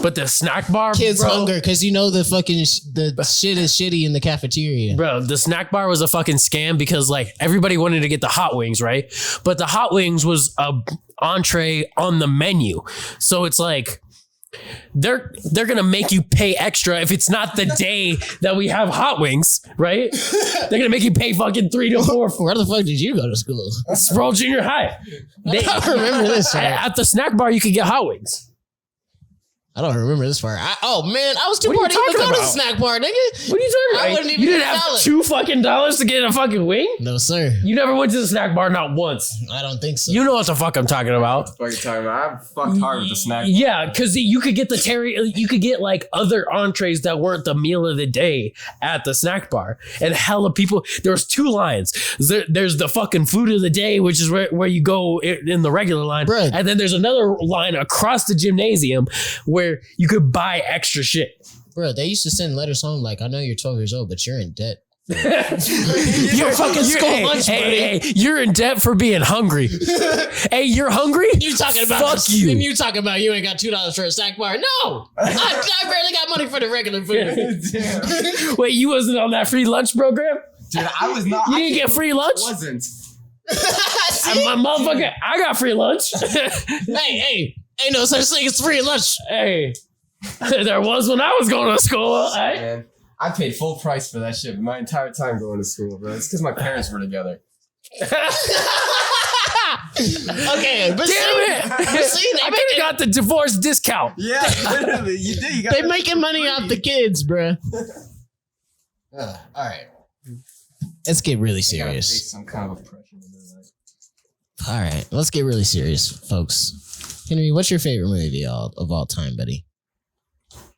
But the snack bar, Kids bro, hunger because you know the fucking the shit is shitty in the cafeteria. Bro, the snack bar was a fucking scam because like everybody wanted to get the hot wings, right? But the hot wings was a entree on the menu. So it's like they're gonna make you pay extra if it's not the day that we have hot wings, right? They're gonna make you pay fucking $3 to $4 Where the fuck did you go to school? Sproul Junior High. I don't remember this. Right? At the snack bar, you could get hot wings. I don't remember this part. Oh man, I was too What are poor you to even talking go to the about? snack bar, nigga. What are you talking I about? wouldn't even You didn't get a have salad. $2 fucking to get a fucking wing? No sir, You never went to the snack bar, not once. I don't think so. You know what the fuck I'm talking about. What are you talking about? I'm fucked hard with the snack. Yeah, because you could get you could get like other entrees that weren't the meal of the day at the snack bar. And hella people, there was 2 lines. There's the fucking food of the day, which is where you go in the regular line. Bruh. And then there's another line across the gymnasium where you could buy extra shit. Bro, they used to send letters home like, I know you're 12 years old, but you're in debt Your fucking school lunch, buddy. Hey, you're in debt for being hungry. Hey, you're hungry? You talking about Fuck you. And you talking about you ain't got $2 for a snack bar? No, I barely got money for the regular food. Wait, you wasn't on that free lunch program? Dude, I was not. You didn't get free lunch? I wasn't. My motherfucker, I got free lunch. Hey, ain't no such thing as free lunch. Hey, there was when I was going to school. Hey? Man, I paid full price for that shit my entire time going to school, bro. It's because my parents were together. Okay, but see, I could have got the divorce discount. Yeah, literally, you did. You got they making money off the kids, bruh. all right. Let's get really Gotta face serious. some kind of oppression in their life. All right, let's get really serious, folks. Henry, what's your favorite movie of all time, buddy?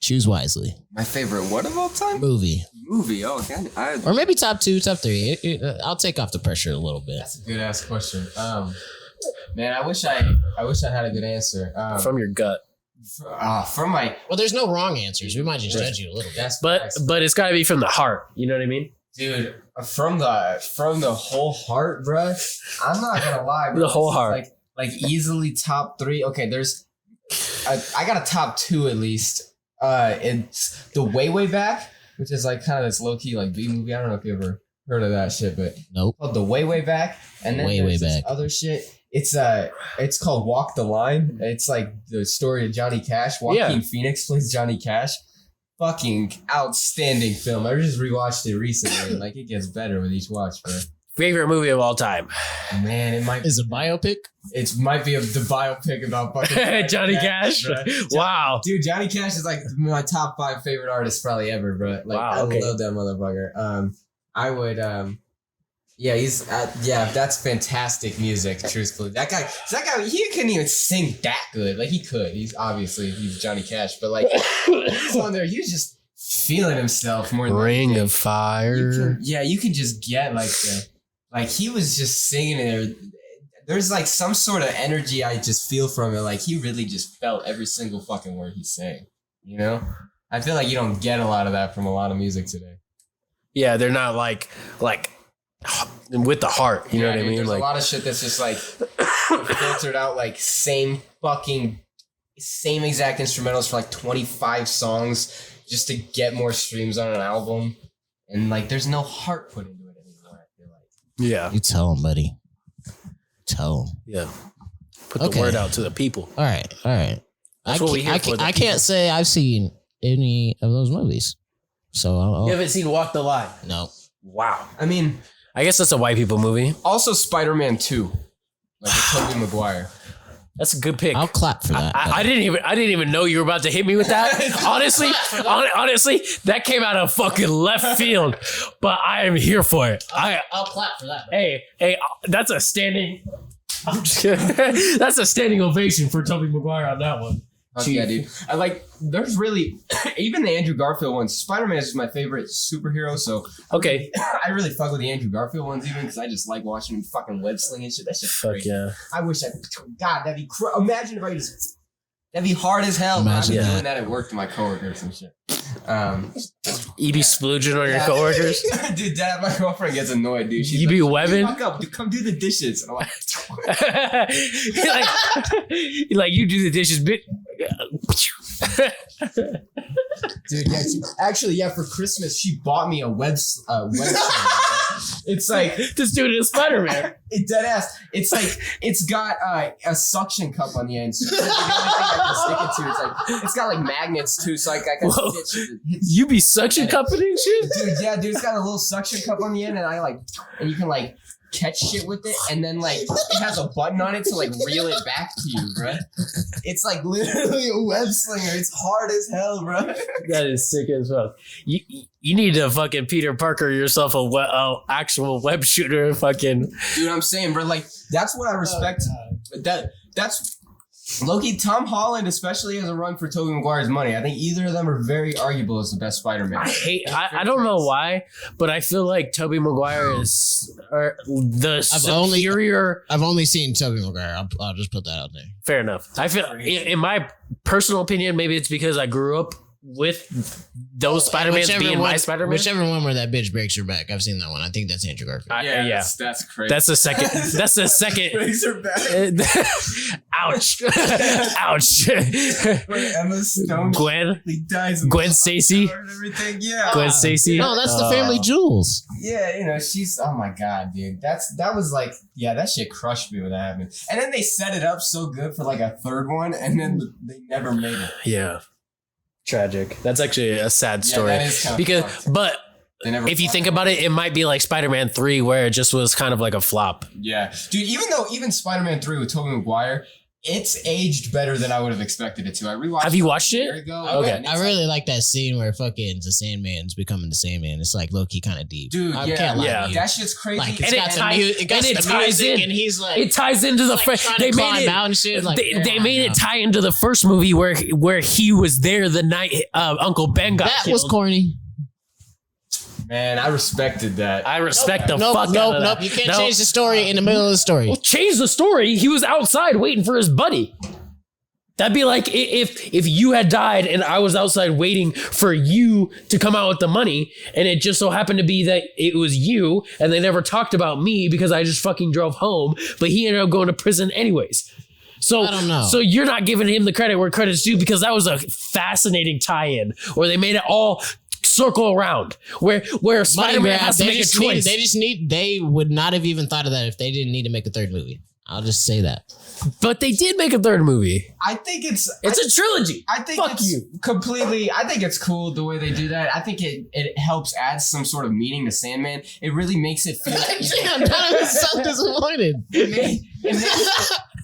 Choose wisely. My favorite what of all time? Movie. Movie. Oh, God. Or maybe top 2, top 3. I'll take off the pressure a little bit. That's a good ass question. Man, I wish I had a good answer. From your gut. From my Well, there's no wrong answers. We might just judge you a little bit. But it's got to be from the heart. You know what I mean? dude, from the whole heart, bruh. I'm not gonna lie, bro. The whole heart. Like easily top 3. Okay, I got a top 2 at least. It's the way back, which is like kind of this low key like B movie. I don't know if you ever heard of that shit, but nope. Called the way back, and then way there's this back other shit. It's called Walk the Line. It's like the story of Johnny Cash. Joaquin Phoenix plays Johnny Cash. Fucking outstanding film. I just rewatched it recently, and like it gets better with each watch, bro. Favorite movie of all time. Man, it might is a biopic. It might be the biopic about fucking Johnny Cash. Wow, dude, Johnny Cash is like my top 5 favorite artists probably ever, bro. Like I love that motherfucker. I would that's fantastic music. Truthfully, that guy, he couldn't even sing that good. Like he could. He's Johnny Cash, but like he's on there, he was just feeling himself more. Ring of Fire. You can just get like he was just singing there. There's like some sort of energy I just feel from it. Like he really just felt every single fucking word he's saying. You know, I feel like you don't get a lot of that from a lot of music today. Yeah, they're not like with the heart. You know what I mean? There's like a lot of shit that's just like filtered out, like same exact instrumentals for like 25 songs just to get more streams on an album, and like there's no heart put into it anymore. I feel like. Yeah, you tell them, buddy. Tell them. Yeah. Put the word out to the people. All right. That's what we hear for the I can't say I've seen any of those movies. So you haven't seen Walk the Line? No. Wow. I mean, I guess that's a white people movie. Also, Spider-Man 2, like with Tobey Maguire. That's a good pick. I'll clap for that. I didn't even know you were about to hit me with that. honestly, that came out of fucking left field, but I am here for it. I'll clap for that. Hey, that's a standing. That's a standing ovation for Tobey Maguire on that one. Yeah, dude. There's really, even the Andrew Garfield ones. Spider-Man is my favorite superhero, so okay. I really fuck with the Andrew Garfield ones even because I just like watching him fucking web sling and shit. That shit's Fuck crazy. yeah. I wish God, that'd be imagine if I just, that'd be hard as hell. Imagine doing that at work to my coworkers and shit. You be splooging on your coworkers? Dude, my girlfriend gets annoyed, dude. She's you be like, webbing? Fuck up, dude, come do the dishes. And I'm like you do the dishes, bitch. Dude, yeah, for Christmas she bought me a web It's like this dude is Spider-Man. It dead ass. It's like it's got a suction cup on the end. So the only thing I can stick it to. It's like it's got like magnets too, so I can stitch it. You be suction cupping and shit? Dude, it's got a little suction cup on the end, and you can like catch shit with it, and then like it has a button on it to like reel it back to you, bruh. It's like literally a web slinger. It's hard as hell, bruh. That is sick as fuck. You need to fucking Peter Parker yourself a actual web shooter, fucking. Dude, I'm saying, bro, like that's what I respect. That's Loki. Tom Holland especially has a run for Tobey Maguire's money. I think either of them are very arguable as the best Spider-Man. I don't know why, but I feel like Tobey Maguire is the superior. I've only seen Tobey Maguire. I'll just put that out there. Fair enough. I feel, in my personal opinion, maybe it's because I grew up with those Spider-Mans being my Spider-Man. Whichever one where that bitch breaks her back. I've seen that one. I think that's Andrew Garfield. Yeah. That's crazy. That's the second. That's the second. breaks her back. Ouch! Ouch! Emma Stone. Gwen. He dies. Gwen Stacy. And everything. Yeah. Gwen Stacy. No, that's the family jewels. Yeah, she's. Oh my god, dude. That was like. Yeah, that shit crushed me when that happened. And then they set it up so good for like a third one, and then they never made it. Yeah. Tragic. That's actually a sad story. Yeah, that is kind because, of fucked. but if you think about it, it might be like Spider-Man 3, where it just was kind of like a flop. Yeah, dude. Even Spider-Man 3 with Tobey Maguire, it's aged better than I would have expected it to. I rewatched. Have you watched a it? year ago. Okay. Yeah, I really like that scene where fucking the Sandman's becoming the Sandman. It's like low-key kind of deep. dude. I yeah, can't lie yeah. to you. That shit's crazy. Like, And it ties music in. and he's like, It ties into the like first. trying to climb out and shit. Like, They made it tie into the first movie where he was there the night Uncle Ben got that killed. was corny. Man, I respected that. I respect the fuck out of that. You can't change the story in the middle of the story. Well, change the story. He was outside waiting for his buddy. That'd be like if you had died and I was outside waiting for you to come out with the money, and it just so happened to be that it was you, and they never talked about me because I just fucking drove home, but he ended up going to prison anyways. So I don't know. So you're not giving him the credit where credit's due, because that was a fascinating tie-in where they made it all circle around, where Spider-Man has to make a choice. They would not have even thought of that if they didn't need to make a third movie. I'll just say that. But they did make a third movie. I think it's a trilogy. I think Fuck it's you. completely. I think it's cool the way they do that. I think it helps add some sort of meaning to Sandman. It really makes it feel. I'm kind of so disappointed.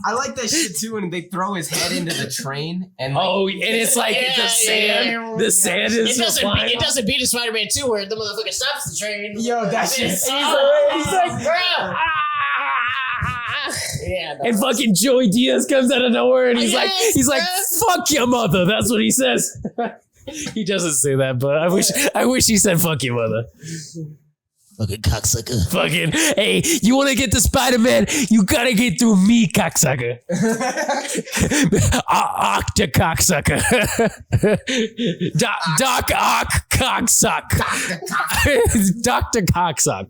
I like that shit too when they throw his head into the train and like, And it's like the sand. The sand is It doesn't beat a Spider-Man 2 where the motherfucker stops the train. yo, that shit. He's like, Yeah, and fucking Joey Diaz comes out of nowhere and he's like, fuck your mother. That's what he says. He doesn't say that, but I wish he said fuck your mother. Fucking cocksucker. Fucking, hey, you want to get to Spider-Man? You gotta get through me, cocksucker. Octa cocksucker. Doc Ock cocksuck. Dr. Cocksuck.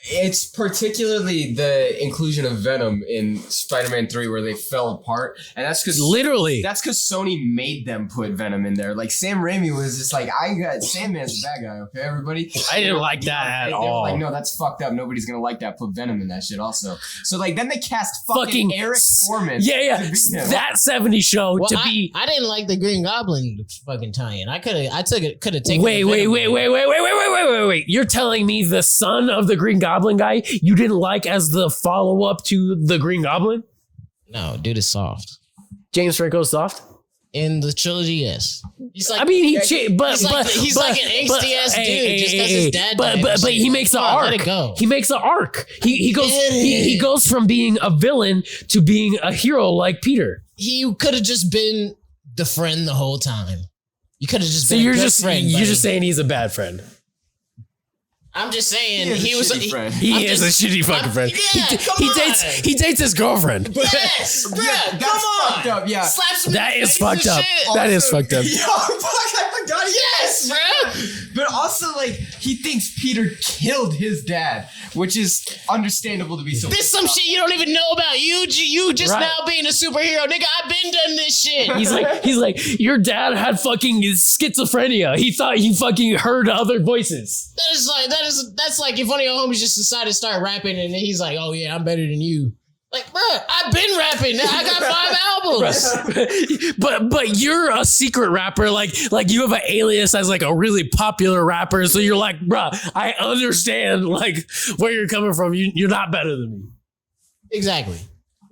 It's particularly the inclusion of Venom in Spider-Man 3 where they fell apart, and that's because Sony made them put Venom in there. Like Sam Raimi was just like, I got Sandman's the bad guy, okay, everybody. I didn't like that at all. They were like, no, that's fucked up. Nobody's gonna like that. Put Venom in that shit also. So like then they cast fucking Eric Foreman. Yeah, to be him. that 70s show Well, to be. I didn't like the Green Goblin fucking tie-in. I could have taken. Wait. You're telling me the son of the Green Goblin guy you didn't like as the follow-up to the Green Goblin? No, dude is soft. James Franco's soft? In the trilogy, yes. He's like, I mean, he's like an angsty ass dude just because his dad died. But he makes an arc. Let it go. He makes an arc. He goes from being a villain to being a hero like Peter. He could have just been the friend the whole time. You could have just been you're a good just friend. you're buddy. just saying he's a bad friend. I'm just saying He is a shitty friend. He is a shitty fucking friend. He dates his girlfriend. Yes, bro, that's come on. fucked up. Yeah. Slap some That is face fucked and up. shit. That is fucked up. Yo, fuck, I forgot. Yes, bro. But also, like, he thinks Peter killed his dad, which is understandable to be so. This some shit you don't even know about. You just Right. now being a superhero, nigga. I've been done this shit. He's like, your dad had fucking schizophrenia. He thought he fucking heard other voices. That's like if one of your homies just decided to start rapping and then he's like, oh yeah, I'm better than you. Like, bro, I've been rapping. I got 5 albums. But you're a secret rapper. Like you have an alias as like a really popular rapper. So you're like, bruh, I understand like where you're coming from. You're not better than me. Exactly.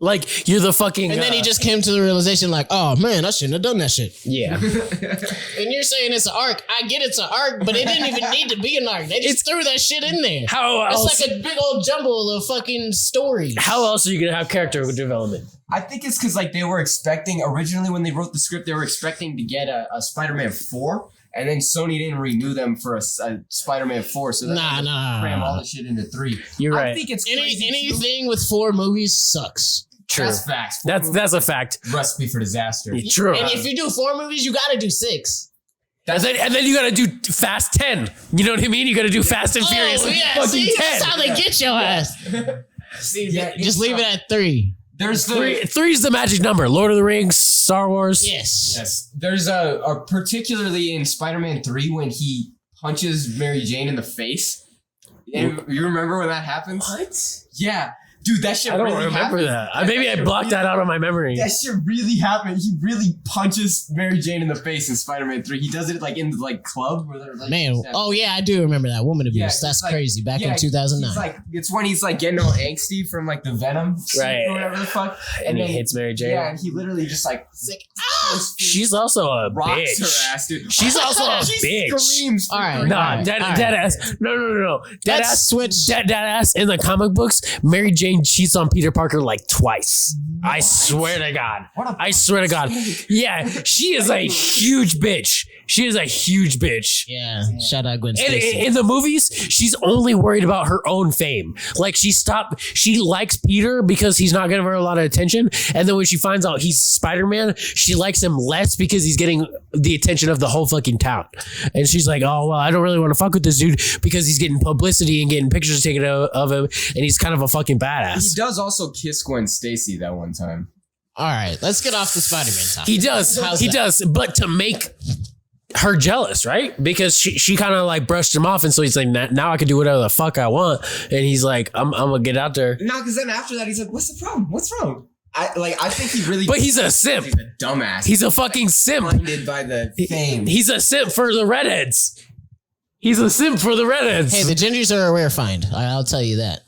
Like you're the fucking. And then he just came to the realization like, oh man, I shouldn't have done that shit. Yeah. And you're saying it's an arc. I get it's an arc, but it didn't even need to be an arc. They just threw that shit in there. How else? It's like a big old jumble of fucking stories. How else are you gonna have character development? I think it's because like they were expecting originally when they wrote the script, they were expecting to get a Spider-Man 4. And then Sony didn't renew them for a Spider-Man 4, so that cram all the shit into 3. You're right. I think it's crazy Anything with 4 movies sucks. True. That's facts. That's a fact. Recipe for disaster. True. And if you do 4 movies, you gotta do 6. And then you gotta do Fast 10. You know what I mean? You gotta do Fast and Furious. Fucking see, 10. that's how they get your ass. See, Just leave it at 3. There's Three's the magic number. Lord of the Rings, Star Wars. Yes. There's a particularly in Spider-Man 3 when he punches Mary Jane in the face. And you remember when that happens? What? Yeah. Dude, that shit I don't really remember happened. that. Maybe I blocked that out of my memory. That shit really happened. He really punches Mary Jane in the face in Spider-Man 3. He does it like in the like club where they're like Man, oh yeah, I do remember that. Woman abuse. Yeah, That's it's like- crazy. Back yeah, in 2009. It's like it's when he's like getting all angsty from like the Venom suit Right. or whatever the fuck. And he then- hits Mary Jane. Yeah, and he literally just like She's also a rocks bitch. her ass, dude. She's also a She bitch. screams. All right. Nah, dead ass. No. Dead Let's ass. switch. Dead ass. In the comic books, Mary Jane cheats on Peter Parker like twice. I swear to God. I swear to God. Yeah, she is a huge bitch. She is a huge bitch. Yeah. Shout out Gwen And Stacy. in the movies, she's only worried about her own fame. Like she likes Peter because he's not giving her a lot of attention. And then when she finds out he's Spider-Man, she likes him less because he's getting the attention of the whole fucking town. And she's like, oh, well, I don't really want to fuck with this dude because he's getting publicity and getting pictures taken of him. And he's kind of a fucking badass. He does also kiss Gwen Stacy that one time. All right, let's get off the Spider-Man topic. He does. How's He that? does. But to make her jealous, right? Because she kind of like brushed him off. And so he's like, now I can do whatever the fuck I want. And he's like, I'm going to get out there. No, because then after that, he's like, "What's the problem? What's wrong?" I think he really. But he's a simp. He's a dumbass. He's a fucking simp. blinded by the fame. He's a simp for the redheads. He's a simp for the redheads. Hey, the gingers are a rare find. I'll tell you that.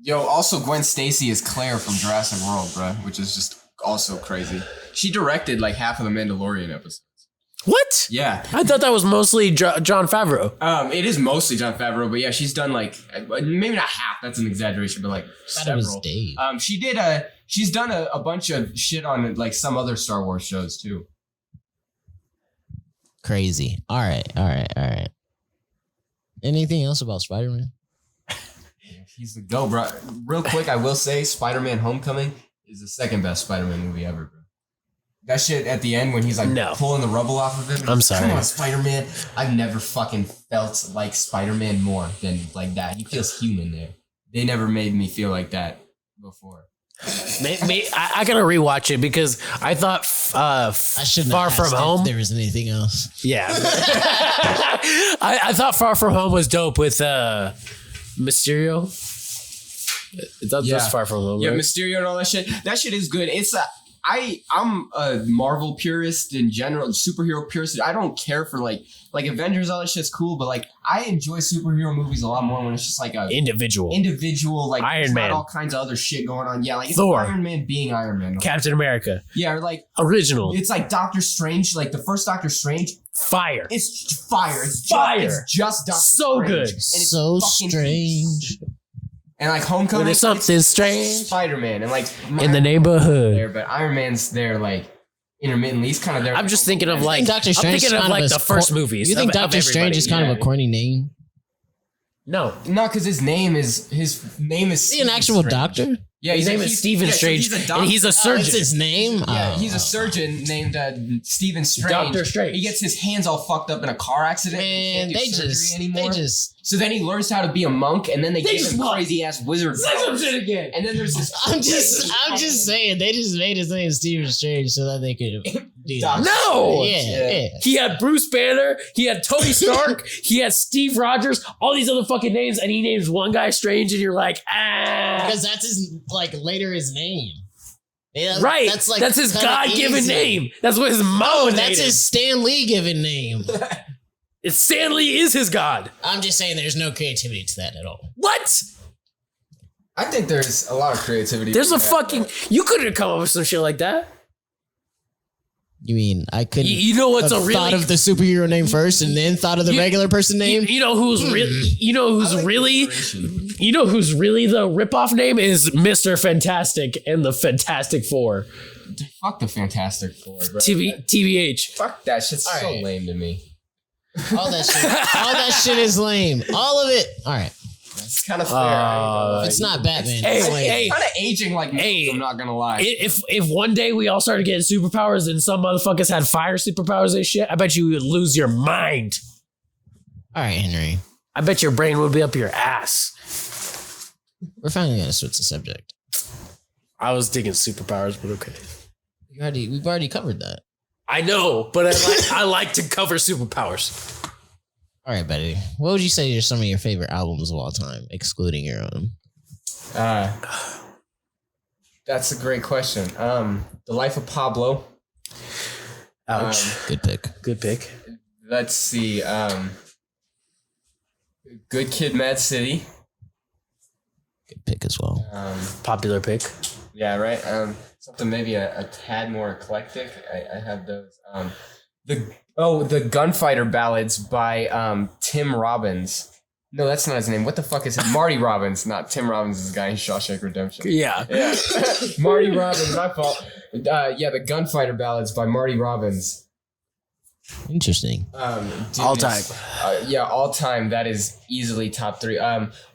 Yo, also Gwen Stacy is Claire from Jurassic World, bro, which is just also crazy. She directed like half of the Mandalorian episodes. What? Yeah. I thought that was mostly John Favreau. It is mostly Jon Favreau, but yeah, she's done like maybe not half. That's an exaggeration, but like thought it was several. Dave. She's done a bunch of shit on like some other Star Wars shows too. Crazy. All right. Anything else about Spider-Man? He's the go, bro. Real quick, I will say Spider-Man: Homecoming is the second best Spider-Man movie ever, bro. That shit at the end when he's like pulling the rubble off of him. I'm sorry. Come on, Spider-Man. I've never fucking felt like Spider-Man more than like that. He feels human there. They never made me feel like that before. I gotta rewatch it because I thought I shouldn't Far have From asked Home. if there was anything else. Yeah. I thought Far From Home was dope with Mysterio. That's Far From Home. Yeah, right? Mysterio and all that shit. That shit is good. I'm a Marvel purist in general, superhero purist. I don't care for like Avengers, all that shit's cool, but like I enjoy superhero movies a lot more when it's just like a individual like Iron there's Man. not all kinds of other shit going on. Yeah, like it's Thor. Iron Man being Iron Man. Captain America. Yeah, or like Original. it's like Doctor Strange, like the first Doctor Strange. Fire. It's fire. It's Fire. It's just Doctor So Strange. good. And it's So fucking strange. And like Homecoming, There's something it's strange Spider-Man, and like in the neighborhood. there, but Iron Man's there like intermittently. He's kind of there. I'm just thinking of like Doctor Strange. I'm thinking of like the first movies. You think of Doctor Strange is kind of a yeah. corny name? No. No, because his name is Is he an Stephen actual Strange. doctor? Yeah, His name is Stephen Strange, So he's a doctor. and he's a Oh, surgeon. it's his name. Yeah, Oh. he's a surgeon named Stephen Strange. Dr. Strange. He gets his hands all fucked up in a car accident. Man, and can't do surgery they just. So then he learns how to be a monk, and then they give just him what? crazy ass wizard powers. again. And then there's this. I'm just saying they just made his name Stephen Strange so that they could do that. No. Yeah. He had Bruce Banner, he had Tony Stark, he had Steve Rogers, all these other fucking names, and he names one guy Strange, and you're like, Because that's his later his name. Yeah, right. That's his kinda God-given easy. name. That's what his mom Oh, named that's him. his Stan Lee given name. It's Stanley is his god. I'm just saying there's no creativity to that at all. What? I think there's a lot of creativity. There's in a that, fucking. but- You couldn't have come up with some shit like that. You mean I couldn't You know what's a have really. thought of the superhero name first and then thought of the regular person name? You know who's really. You know who's I like really. inspiration. You know who's really the ripoff name is Mr. Fantastic and the Fantastic Four. Fuck the Fantastic Four, bro. TBH. Fuck that shit's All so right. lame to me. All that shit is lame. All of it. All right. It's kind of fair. It's not Batman. Hey, It's kind of aging like me, I'm not gonna lie. If one day we all started getting superpowers and some motherfuckers had fire superpowers and shit, I bet you would lose your mind. All right, Henry. I bet your brain would be up your ass. We're finally gonna switch the subject. I was thinking superpowers, but okay. We've already covered that. I know, but I like to cover superpowers. All right, buddy. What would you say are some of your favorite albums of all time, excluding your own? That's a great question. The Life of Pablo. Ouch. Good pick. Good pick. Let's see. Good Kid, Mad City. Good pick as well. Popular pick. Yeah, right. Something maybe a tad more eclectic. I have those. The Gunfighter Ballads by Tim Robbins. No, that's not his name. What the fuck is it? Marty Robbins, not Tim Robbins, is the guy in Shawshank Redemption. Yeah. Marty Robbins, my fault. The Gunfighter Ballads by Marty Robbins. Interesting. All time. All time. That is easily top 3.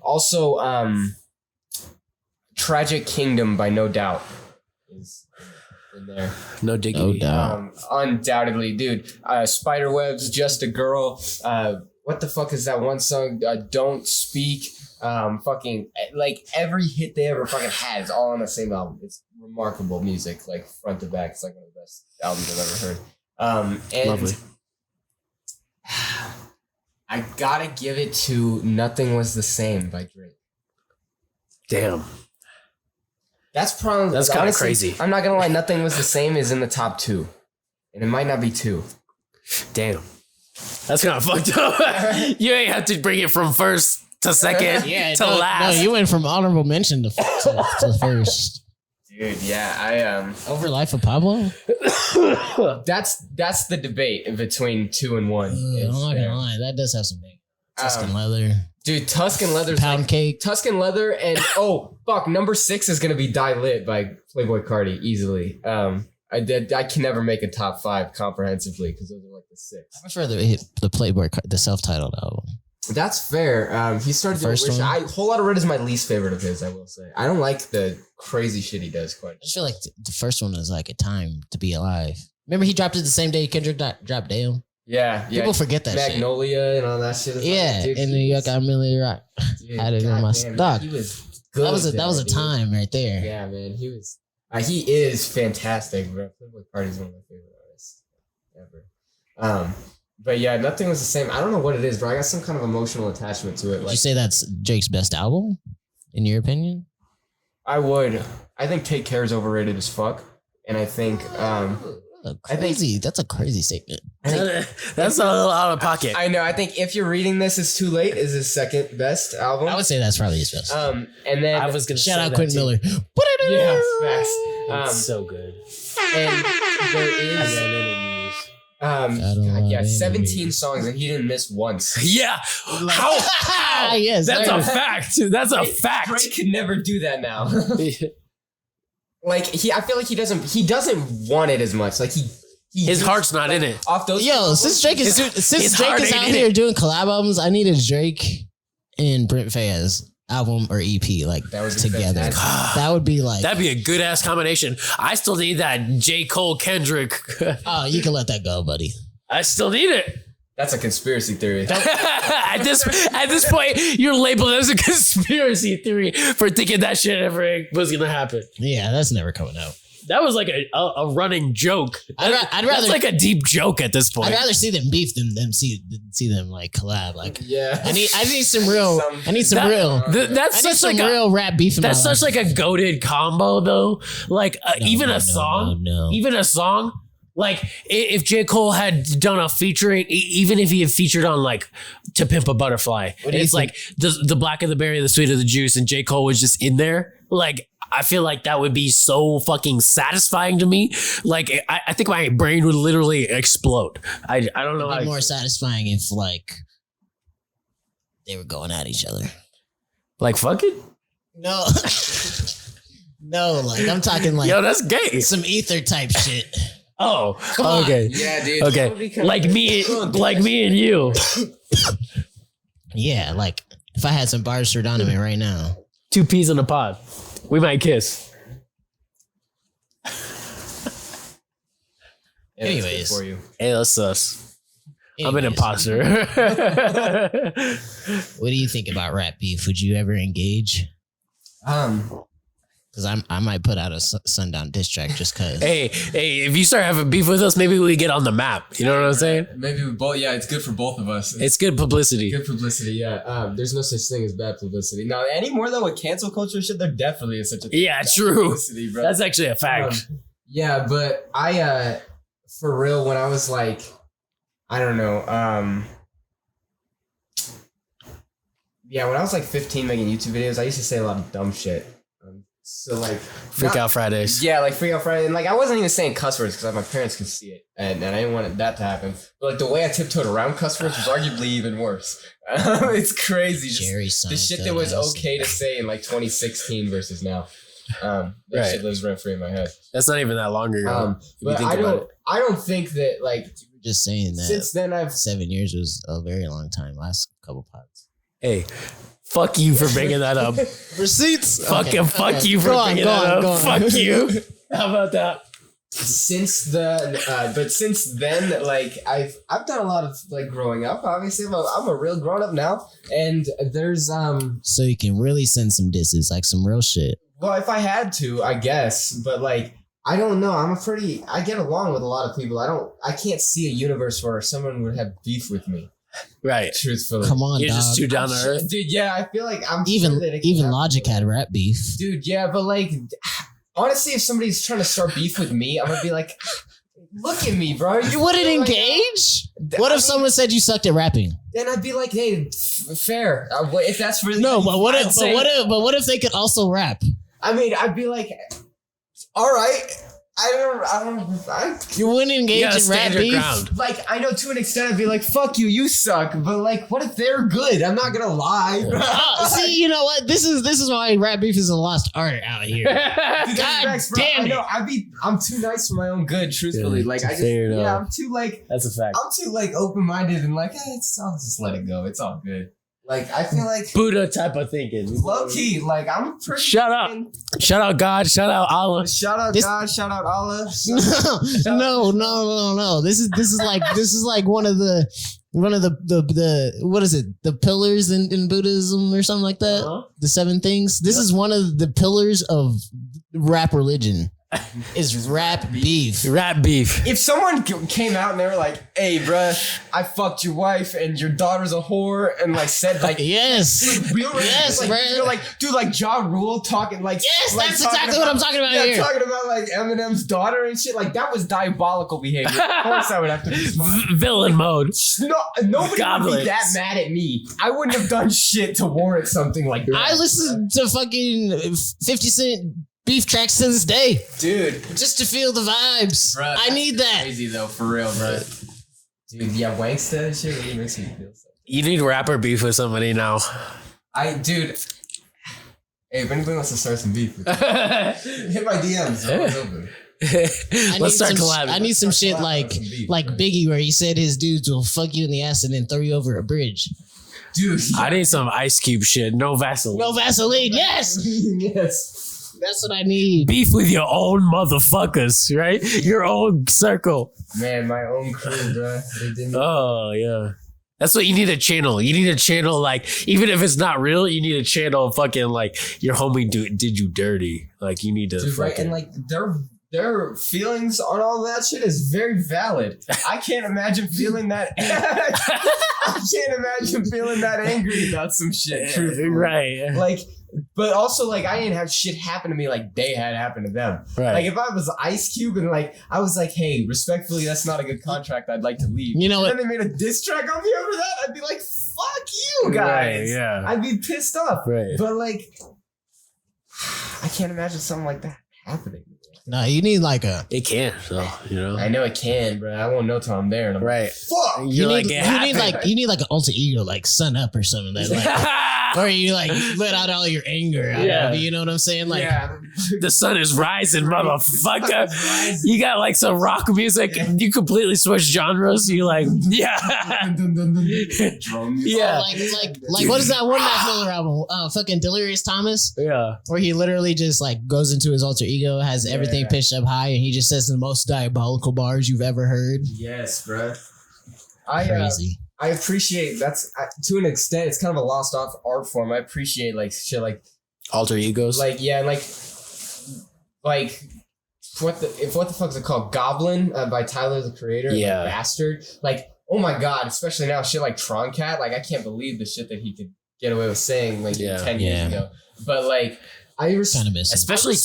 Also, Tragic Kingdom by No Doubt is in there. No diggity. No doubt. Undoubtedly, dude. Spiderwebs, Just a Girl. What the fuck is that one song? Don't Speak. Fucking like every hit they ever fucking had is all on the same album. It's remarkable music, like front to back. It's like one of the best albums I've ever heard. And Lovely. I gotta give it to Nothing Was the Same by Drake. Damn. That's probably That's kind of honestly, crazy. I'm not gonna lie, Nothing Was the Same is in the top 2. And it might not be 2. Damn. That's kind of fucked up. You ain't have to bring it from first to second to last. No, you went from honorable mention to first. Dude, yeah, Over Life of Pablo? that's the debate between 2 and 1. I'm not gonna lie, that does have some big Tuscan leather. Dude, Tuscan Leather's Pound cake. Tuscan Leather and number 6 is gonna be Die Lit by Playboi Carti easily. I can never make a top 5 comprehensively because those are like the 6. I much rather hit the Playboy, the self-titled album. That's fair. He started doing First one? Whole Lotta Red is my least favorite of his, I will say. I don't like the crazy shit he does quite. I just feel like the first one is like a time to be alive. Remember he dropped it the same day Kendrick dropped Damn? Yeah. People forget that Magnolia and all that shit. Yeah, Dude, in New York, I Millie Rock. Had it in my stock. He was good. That was a time right there. Yeah, man. He was. He is fantastic, bro. Playboi Carti's one of my favorite artists ever. But yeah, Nothing Was the Same. I don't know what it is, bro. I got some kind of emotional attachment to it. Would you say that's Drake's best album, in your opinion? I would. I think Take Care is overrated as fuck, and I think That's a crazy statement. That's a little out of pocket. I know. I think If You're Reading This Is Too Late is his second best album. I would say that's probably his best. And then I was gonna Shout say out that Quentin too. Miller. yeah, facts. It's so good. And there is got 17 songs and he didn't miss once. Yeah. How? Yes, That's there. a fact. That's a fact. Drake could never do that now. Like I feel like he doesn't want it as much. Like His heart's not in it. off those. Yo, since Drake is his heart ain't out in here it. doing collab albums, I need a Drake and Brent Faiyaz album or EP like That would be together. fantastic. That would be like, That'd be a good ass combination. I still need that J. Cole Kendrick. oh, you can let that go, buddy. I still need it. That's a conspiracy theory. At this point, you're labeled as a conspiracy theory for thinking that shit ever was gonna happen. Yeah, that's never coming out. That was like a running joke. I'd rather That's like a deep joke at this point. I'd rather see them beef than see them like collab. Like Yeah. I need some real That's such like real rap beef in my That's life. such like a goated combo though. Like even a song. Like if J. Cole had done a featuring, even if he had featured on like To Pimp a Butterfly, do you it's like the black of the berry, the sweet of the juice, and J. Cole was just in there. Like I feel like that would be so fucking satisfying to me. Like I think my brain would literally explode. I don't know. It'd How be more satisfying if like they were going at each other. like fuck it. No, no, like I'm talking like Yo, that's gay. some ether type shit. Oh, on. okay. Yeah, dude. Okay, like me and you. Yeah, like If I had some bars for Donovan right now. 2 peas in a pod. We might kiss. Anyways. For you. Hey, that's sus. I'm an Anyways, imposter. What do you think about rap beef? Would you ever engage? Because I might put out a Sundown diss track just because. hey, if you start having beef with us, maybe we get on the map. You know what I'm saying? Maybe we both. Yeah, it's good for both of us. It's good publicity. Good publicity. Yeah. There's no such thing as bad publicity. Now, anymore though with cancel culture shit, there definitely is such a thing. Yeah, as bad true. publicity, bro. That's actually a fact. Yeah, but I for real, when I was like, I don't know, yeah, when I was like 15 making YouTube videos, I used to say a lot of dumb shit. So like Freak Out Fridays. Yeah, like Freak Out Friday. And like I wasn't even saying cuss words because my parents could see it. And I didn't want that to happen. But like the way I tiptoed around cuss words was arguably even worse. It's crazy. Jerry The shit that was okay to say in like 2016 versus now. That Right. shit lives rent free in my head. That's not even that long ago. if you But think about it. I don't think that like You were just saying that since then I've 7 years was a very long time. Last couple pods. Hey, fuck you for bringing that up. Receipts. Fuck you for bringing that up. Fuck you. How about that? since then, like I've done a lot of like growing up. Obviously, I'm a real grown up now, and there's So you can really send some disses, like some real shit. well, if I had to, I guess, but like I don't know. I get along with a lot of people. I can't see a universe where someone would have beef with me. Right. Truthfully, Come on, You're dog. just too down to earth. dude. Yeah, I feel like I'm even sure that it can even happen. Logic had rap beef. Dude, yeah, but like, honestly, if somebody's trying to start beef with me, I'm gonna be like, look at me, bro. You wouldn't feel like- engage? What if someone said you sucked at rapping? Then I'd be like, hey, fair. If that's really No, but what if? I'd say- But what if they could also rap? I mean, I'd be like, all right. You wouldn't You engage gotta in rap stand your beef. ground. Like, I know to an extent I'd be like, fuck you, you suck. But like, what if they're good? I'm not gonna lie. See, you know what? This is why rap beef is a lost art out here. God God damn I it. know. I'm too nice for my own good, truthfully. Yeah, like I just, fair enough. yeah, I'm too like, That's a fact. I'm too like open-minded and like, I'll just let it go. It's all good. Like, I feel like Buddha type of thinking. low key, like I'm pretty. Shut up. Shout out God. Shout out Allah. Shout out This- God. Shout out Allah. No. This is like one of the what is it? The pillars in Buddhism or something like that. Uh-huh. The 7 things. This is one of the pillars of rap religion. Is rap beef. Rap beef. If someone came out and they were like, "Hey, bruh, I fucked your wife and your daughter's a whore," and like said like, Yes. real, Yes, like, bruh. you know, like, dude, like Ja Rule talking like, Yes, like, that's talking exactly what I'm talking about yeah, here. talking about like Eminem's daughter and shit. Like that was diabolical behavior. Of course, I would have to respond. Villain mode. No, nobody would Goblins. be that mad at me. I wouldn't have done shit to warrant something like that. I listen to fucking 50 Cent beef tracks to this day dude. just to feel the vibes. Bruh, I need that. Crazy though, for real, bro. Dude, yeah, Wanksta and shit really makes me feel so. You need rapper beef with somebody now. Dude. Hey, if anybody wants to start some beef, hit my DMs. Always open. Let's start collabing. I need some shit like Biggie, where he said his dudes will fuck you in the ass and then throw you over a bridge. Dude. I need some Ice Cube shit. No Vaseline. No Vaseline. Yes, Yes. that's what I need. Beef with your own motherfuckers, right? Your own circle. Man, my own crew, bro. They didn't. Oh, yeah. That's what you need to channel. You need to channel, like, even if it's not real, you need to channel fucking, like, your homie did you dirty. Like, you need to Dude, right? And like their feelings on all that shit is very valid. I can't imagine feeling that. I can't imagine feeling that angry about some shit. Truthfully. Right. Like, but also like I didn't have shit happen to me like they had happened to them. Right. Like if I was Ice Cube and like I was like, hey, respectfully, that's not a good contract. I'd like to leave. You know what? And then they made a diss track on me over that. I'd be like, fuck you guys. Right, yeah. I'd be pissed off. Right. But like, I can't imagine something like that happening. No, you need like a. It can, so, you know. I know it can, bro. I won't know till I'm there. And I'm Right. like, fuck. You're like, you need like an alter ego, like Sun Up or something. That like Or you like let out all your anger out of it, you know what I'm saying? Like the sun is rising, motherfucker. You got like some rock music, you completely switch genres. You like, yeah. Like what is that one Mac Miller album? Fucking Delirious Thomas? Yeah. Where he literally just like goes into his alter ego, has everything pitched up high, and he just says the most diabolical bars you've ever heard. Yes, bro. Crazy. I appreciate to an extent. It's kind of a lost art form. I appreciate like shit like alter egos. Like what the fuck is it called? Goblin by Tyler the Creator. Yeah. Like, Bastard. Like, oh my god, especially now shit like Tron Cat. Like I can't believe the shit that he could get away with saying like 10 years ago. But like I kind of miss him. Especially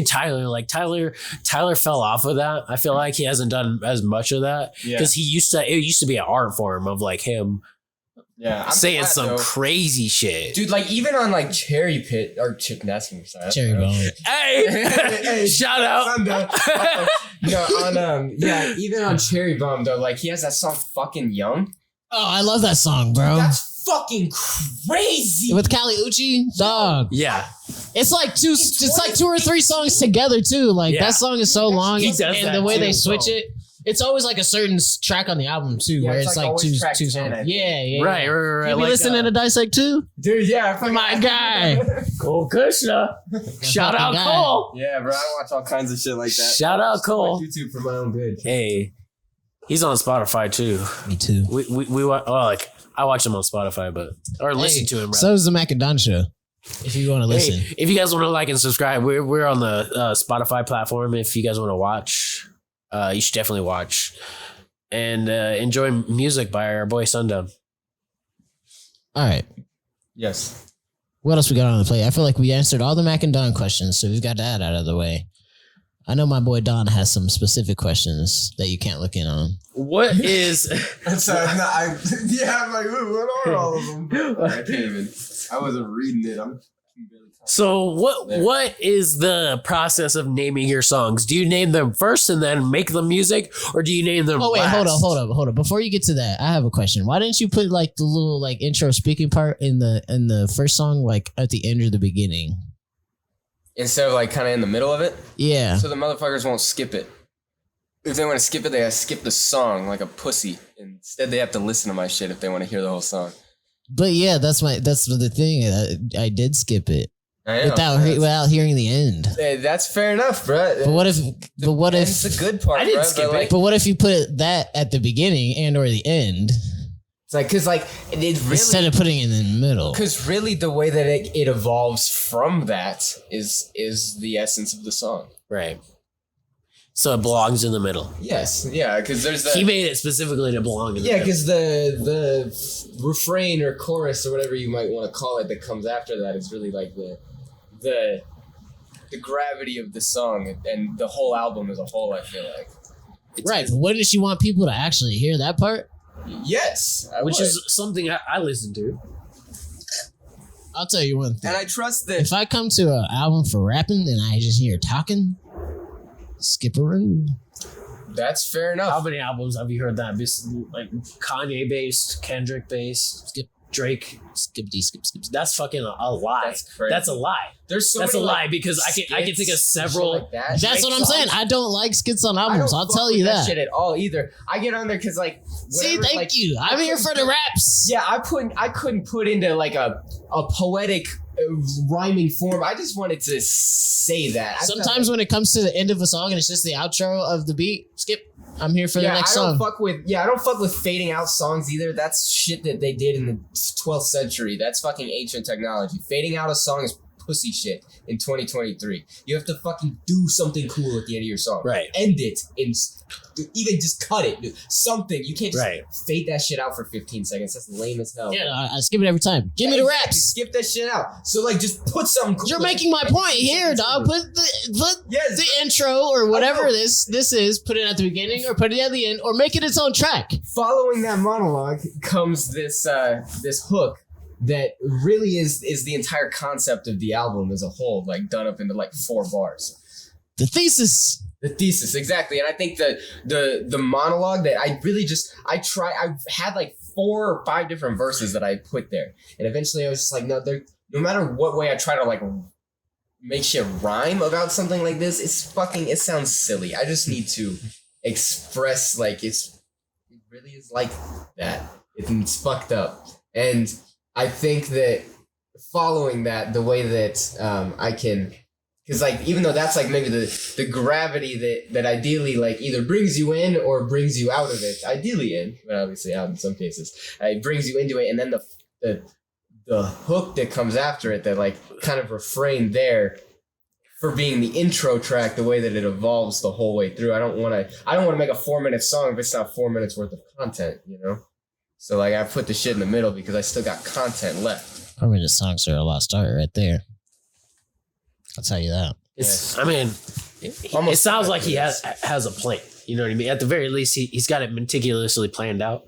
Tyler. Like Tyler fell off of that. I feel like he hasn't done as much of that because it used to be an art form of like him saying some crazy shit. Dude, like even on like Cherry Pit or Chip Nesson. Cherry Bomb. Hey, shout out. Even on Cherry Bomb though, like he has that song Fucking Young. Oh, I love that song, bro. That's fucking crazy. With Kali Uchis, dog. Yeah. It's like two or three songs together too. Like that song is so long, and the way they switch it, it's always like a certain track on the album too, where it's like two songs. Yeah. Right. You be listening to Dissect too, dude? Yeah, my guy, Cole Kushner. Shout out Cole. Yeah, bro, I watch all kinds of shit like that. Shout out Cole. YouTube for my own good. Hey, he's on Spotify too. Me too. I watch him on Spotify, or listen to him. Rather. So is the Mac and Don Show. If you want to listen, if you guys want to like and subscribe, we're on the Spotify platform. If you guys want to watch, you should definitely watch and enjoy music by our boy Sundown. All right. Yes. What else we got on the plate? I feel like we answered all the Mac and Don questions, so we've got that out of the way. I know my boy Don has some specific questions that you can't look in on. What is? I'm sorry. I'm like, what are all of them? I can't even. I wasn't reading it. So what is the process of naming your songs? Do you name them first and then make the music, or do you name them? Oh wait, last? hold up. Before you get to that, I have a question. Why didn't you put like the little like intro speaking part in the first song, like at the end or the beginning? Instead of like kind of in the middle of it? Yeah. So the motherfuckers won't skip it. If they want to skip it, they have to skip the song like a pussy. Instead, they have to listen to my shit if they want to hear the whole song. But yeah, that's the thing. I did skip it without hearing the end. Hey, that's fair enough, bro. But what if? It's the good part. I didn't skip it. But what if you put that at the beginning and or the end? It's like, it really, instead of putting it in the middle. Because really, the way that it evolves from that is the essence of the song. Right. So it belongs in the middle. Yes, yeah, because there's that. He made it specifically to belong in the middle. Yeah, because the refrain or chorus or whatever you might want to call it that comes after that is really like the gravity of the song and the whole album as a whole, I feel like. Right, but wouldn't you want people to actually hear that part? Yes, which is something I listen to. I'll tell you one thing. And I trust that if I come to an album for rapping and I just hear talking, skip a room. That's fair enough. How many albums have you heard that? Like Kanye based, Kendrick based, skip Drake, skip. That's fucking a lie. That's crazy. That's a lie. That's a lie because I can think of several. Like that. That's what I'm saying. I don't like skits on albums. I'll tell you that shit at all either. I get on there because like. See, thank you. I'm here for the raps. Yeah, I couldn't put into like a poetic rhyming form. I just wanted to say that. Sometimes when it comes to the end of a song and it's just the outro of the beat, skip. I'm here for the next song. I don't fuck with fading out songs either. That's shit that they did in the 12th century. That's fucking ancient technology. Fading out a song is pussy shit in 2023. You have to fucking do something cool at the end of your song. Right. End it. Even just cut it. Something. You can't just fade that shit out for 15 seconds. That's lame as hell. Yeah, I skip it every time. Give me the raps. Skip that shit out. So like just put something cool. You're making my point here, dog. Put the intro or whatever this is, put it at the beginning or put it at the end or make it its own track. Following that monologue comes this hook that really is the entire concept of the album as a whole, like done up into like 4 bars. The thesis, exactly. And I think the monologue that I've had like 4 or 5 different verses that I put there. And eventually I was just like, no matter what way I try to like make shit rhyme about something like this, it sounds silly. I just need to express like it really is like that. It's fucked up. And I think that following that, the way that I can, because like even though that's like maybe the gravity that ideally like either brings you in or brings you out of it, ideally in, but obviously out in some cases, it brings you into it, and then the hook that comes after it, that like kind of refrain there for being the intro track, the way that it evolves the whole way through. I don't want to make a 4-minute song if it's not 4 minutes worth of content, you know? So like I put the shit in the middle because I still got content left. 4-minute songs are a lost art right there. I'll tell you that. I mean, it sounds like he has a plan. You know what I mean? At the very least, he's got it meticulously planned out,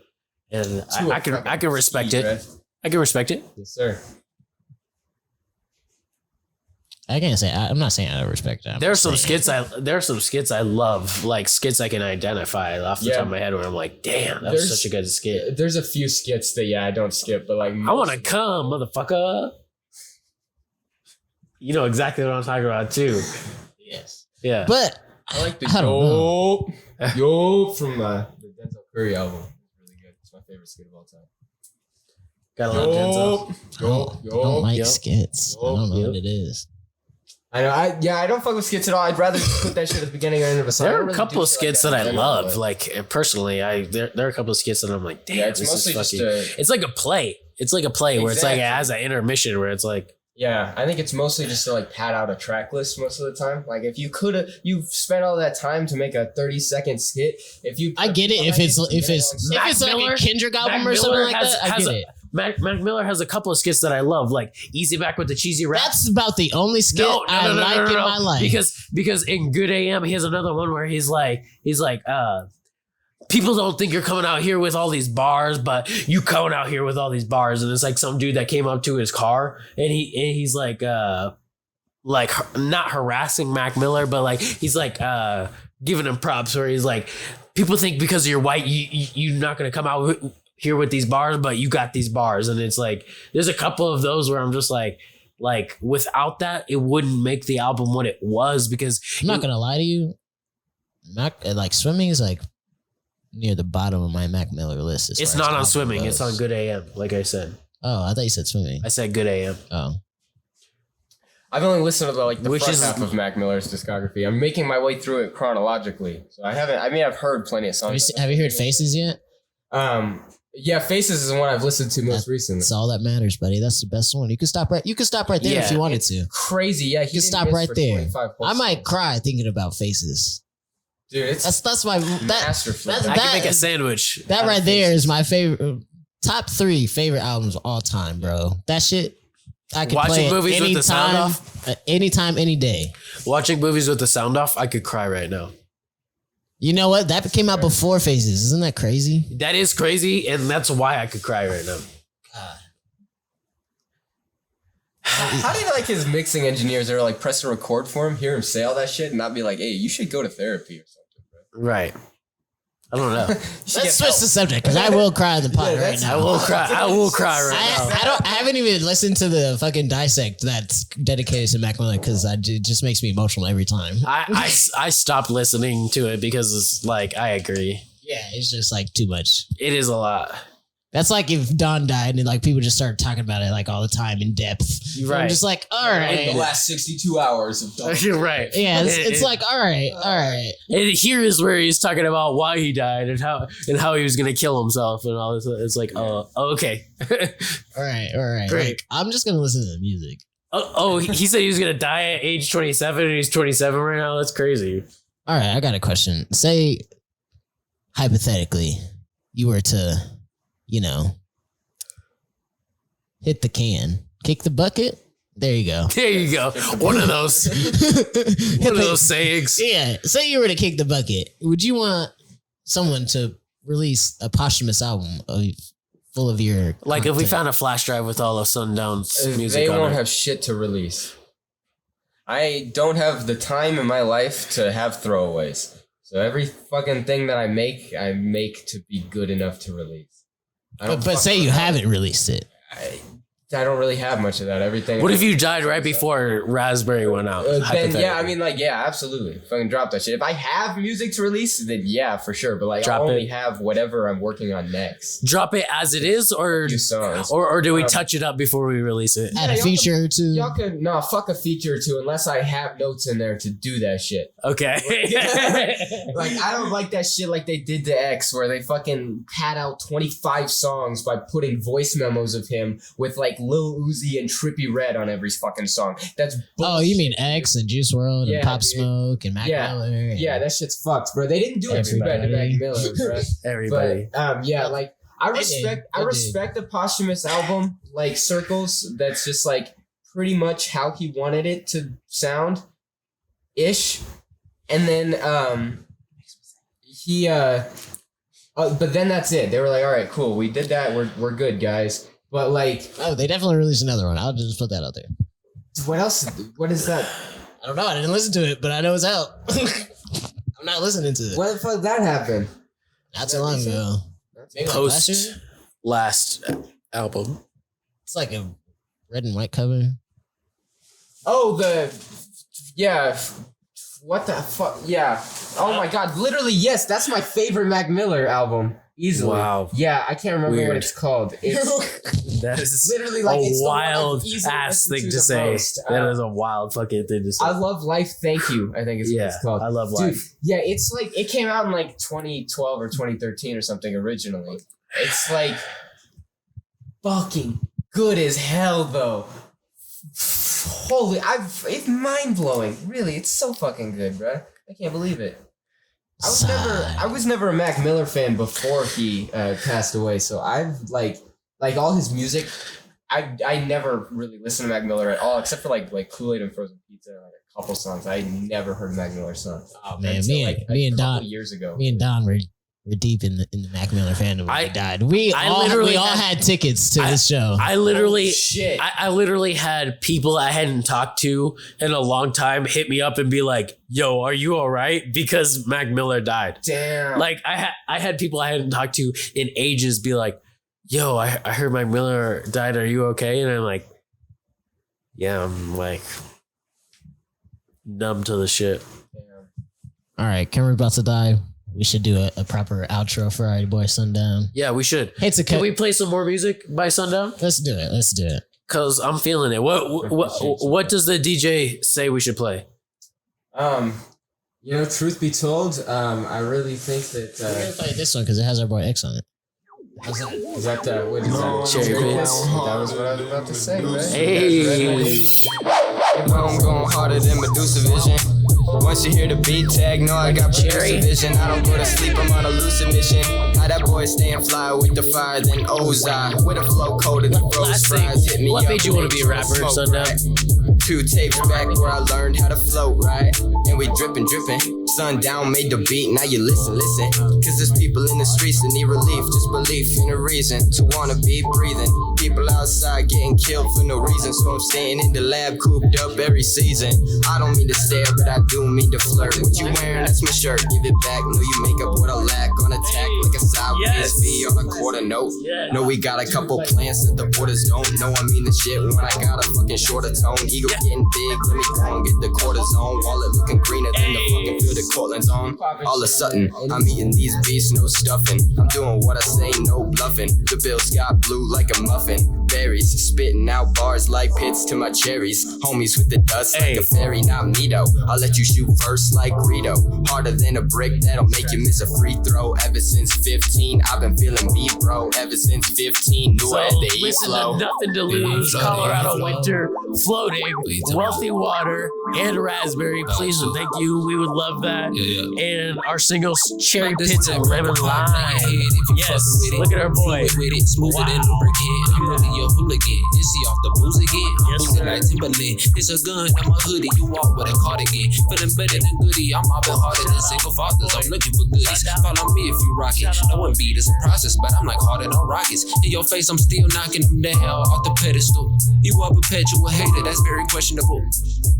and I can respect it. I can respect it. Yes, sir. I can't say I'm not saying I don't respect it. There are some skits I love, like skits I can identify off the top of my head where I'm like, damn, that was such a good skit. There's a few skits that I don't skip, but like I want to come, motherfucker. You know exactly what I'm talking about too. Yes. Yeah. But I like the I don't yo from the Denzel Curry album. It's really good. It's my favorite skit of all time. Got a lot of Denzel. I don't like skits. I don't know what it is. I know. I don't fuck with skits at all. I'd rather just put that shit at the beginning or end of a song. There are a couple of skits that I love. Like personally, there are a couple of skits that I'm like, damn, it's mostly just fucking. It's like a play. It's like a play where it's like it has an intermission where it's like. Yeah, I think it's mostly just to like pad out a track list most of the time. Like if you've spent all that time to make a 30-second skit. I get it if it's like a Kendrick album or something like that. I get it. Mac Miller has a couple of skits that I love, like Easy Back with the Cheesy Rap. That's about the only skit I like in my life. Because in Good AM he has another one where he's like people don't think you're coming out here with all these bars, but you coming out here with all these bars. And it's like some dude that came up to his car and he's like not harassing Mac Miller, but like he's like giving him props where he's like, people think because you're white you're not gonna come out here with these bars, but you got these bars. And it's like there's a couple of those where I'm just like without that it wouldn't make the album what it was. Because I'm not gonna lie to you, like Swimming is like near the bottom of my Mac Miller list. It's not on Swimming. It's on Good AM, like I said. Oh, I thought you said Swimming. I said Good AM. Oh. I've only listened to the first half of Mac Miller's discography. I'm making my way through it chronologically. So I've heard plenty of songs. Have you heard Faces yet? Yeah, Faces is the one I've listened to most recently. That's all that matters, buddy. That's the best one. You can stop right there if you wanted to. Crazy. Yeah, you can stop right there. I might cry thinking about Faces. Dude, that's my masterful. I can make a sandwich. That right there is my favorite, top 3 favorite albums of all time, bro. That shit I could play movies with the sound off, anytime, any day. Watching movies with the sound off, I could cry right now. You know what? That came out before Faces. Isn't that crazy? That is crazy, and that's why I could cry right now. God. How did like his mixing engineers ever like press a record for him, hear him say all that shit, and not be like, "Hey, you should go to therapy or something, bro." Right. I don't know. Let's switch the subject because I will cry in the pod right now. I will cry right now. I haven't even listened to the fucking dissect that's dedicated to Mac Miller because it just makes me emotional every time. I stopped listening to it because it's like I agree. Yeah, it's just like too much. It is a lot. That's like if Don died and like people just started talking about it like all the time in depth. Right. I'm just like, all right. The last 62 hours of Don. You're right. Yeah, it's like, all right. And here is where he's talking about why he died and how he was gonna kill himself and all this. It's like, okay. all right. Great. Like, I'm just gonna listen to the music. He said he was gonna die at age 27 and he's 27 right now. That's crazy. All right, I got a question. Say, hypothetically, you were to, hit the can, kick the bucket. There you go. There you go. One of those sayings. Yeah. Say you were to kick the bucket. Would you want someone to release a posthumous album full of your like content? If we found a flash drive with all of Sundown's music they on won't it. have shit to release. I don't have the time in my life to have throwaways. So every fucking thing that I make to be good enough to release. But say you haven't released it. I don't really have much of that. Everything. What if you died right before Raspberry went out? Then yeah, I mean, like, yeah, absolutely. Fucking drop that shit. If I have music to release, then yeah, for sure. But like, I only have whatever I'm working on next. Drop it as it is, or New songs. or do we touch it up before we release it? Add a feature or two. Y'all could fuck a feature or two unless I have notes in there to do that shit. Okay. Like, I don't like that shit like they did to X, where they fucking pad out 25 songs by putting voice memos of him with like Lil Uzi and Trippie Redd on every fucking song. That's bullshit. Oh, you mean X and Juice WRLD and Pop Smoke and Mac Miller? Yeah, that shit's fucked, bro. They didn't do it too bad to Mac Miller, bro. Everybody. But yeah, like I respect the posthumous album, like Circles. That's just like pretty much how he wanted it to sound, ish. And then but then that's it. They were like, all right, cool, we did that. We're good, guys. But like, they definitely released another one. I'll just put that out there. What else? What is that? I don't know. I didn't listen to it, but I know it's out. I'm not listening to it. When the fuck did that happen? Not too long ago. Maybe Post last album. It's like a red and white cover. Oh, what the fuck? Yeah. Oh my god. Literally, yes. That's my favorite Mac Miller album. Easily. Wow. Yeah, I can't remember what it's called. It's That is literally like a wild ass thing to say. That is a wild fucking thing to say. I Love Life, Thank You, I think is what it's called. I Love Dude, Life. yeah, it's like, it came out in like 2012 or 2013 or something originally. It's like fucking good as hell though. Holy, it's mind blowing. Really, it's so fucking good, bro. I can't believe it. I was never a Mac Miller fan before he passed away. So I've like all his music. I never really listened to Mac Miller at all, except for like Kool-Aid and Frozen Pizza, like a couple songs. I never heard Mac Miller songs. Oh man, me and Don years ago. Me and Don were deep in the Mac Miller fandom when he died. We all had tickets to this show. I literally, shit. I literally had people I hadn't talked to in a long time hit me up and be like, "Yo, are you all right?" Because Mac Miller died. Damn. Like I had people I hadn't talked to in ages be like, "Yo, I heard Mac Miller died. Are you okay?" And I'm like, "Yeah, I'm like numb to the shit." Damn. All right, Cameron's about to die. We should do a proper outro for Alright Boy Sundown. Yeah, we should. Can we play some more music by Sundown? Let's do it. Cause I'm feeling it. What does the DJ say we should play? Truth be told, I really think that we're gonna play this one because it has our boy X on it. Is that what is that? Cherry Pits. That was what I was about to say, right? Hey. I'm going harder than Medusa Vision. Once you hear the beat tag, know I got producer vision. I don't go to sleep, I'm on a lucid mission. How that boy staying fly with the fire, then Ozai. With a flow coated the froze fries. Hit me What up, made you want to be a rapper, Sundown? 2 tapes back where I learned how to float, right? And we drippin'. Sundown made the beat, now you listen. Cause there's people in the streets that need relief. Just belief in a reason to wanna be breathing. People outside getting killed for no reason. So I'm staying in the lab cooped up every season. I don't mean to stare, but I do mean to flirt. What you wearing, that's my shirt, give it back. Know you make up what I lack on attack. Like a sideways V on a quarter note. Know we got a couple plans that the borders don't know. I mean the shit when I got a fucking shorter tone. Ego getting big, let me go and get the cortisone. Wallet looking greener than the fucking field that Cortland's on. All of a sudden, I'm eating these beats, no stuffing. I'm doing what I say, no bluffing. The bills got blue like a muffin. Berries, spitting out bars like pits to my cherries. Homies with the dust like a fairy, not me though. I'll let you shoot first like Greedo. Harder than a brick, that'll make you miss a free throw. Ever since 15, I've been feeling me, bro. Ever since 15, knew I had the heat flow. Nothing to lose. Colorado winter, floating, wealthy water, and raspberry. Please and thank you. We would love that. And our singles, Cherry Pits and Lemon Lime. Yes, look at our boy. Smoother than a brickhead. he a hooligan? Is he off the booze again? I'm boozing like Timberland. It's a gun, I'm a hoodie. You walk with a cardigan. Feeling better than goody. I'm mobbing harder than single fathers. I'm looking for goodies. Follow me if you rock it. No one beat is a process, but I'm like harder than rockets. In your face, I'm still knocking them down off the pedestal. You a perpetual hater, that's very questionable.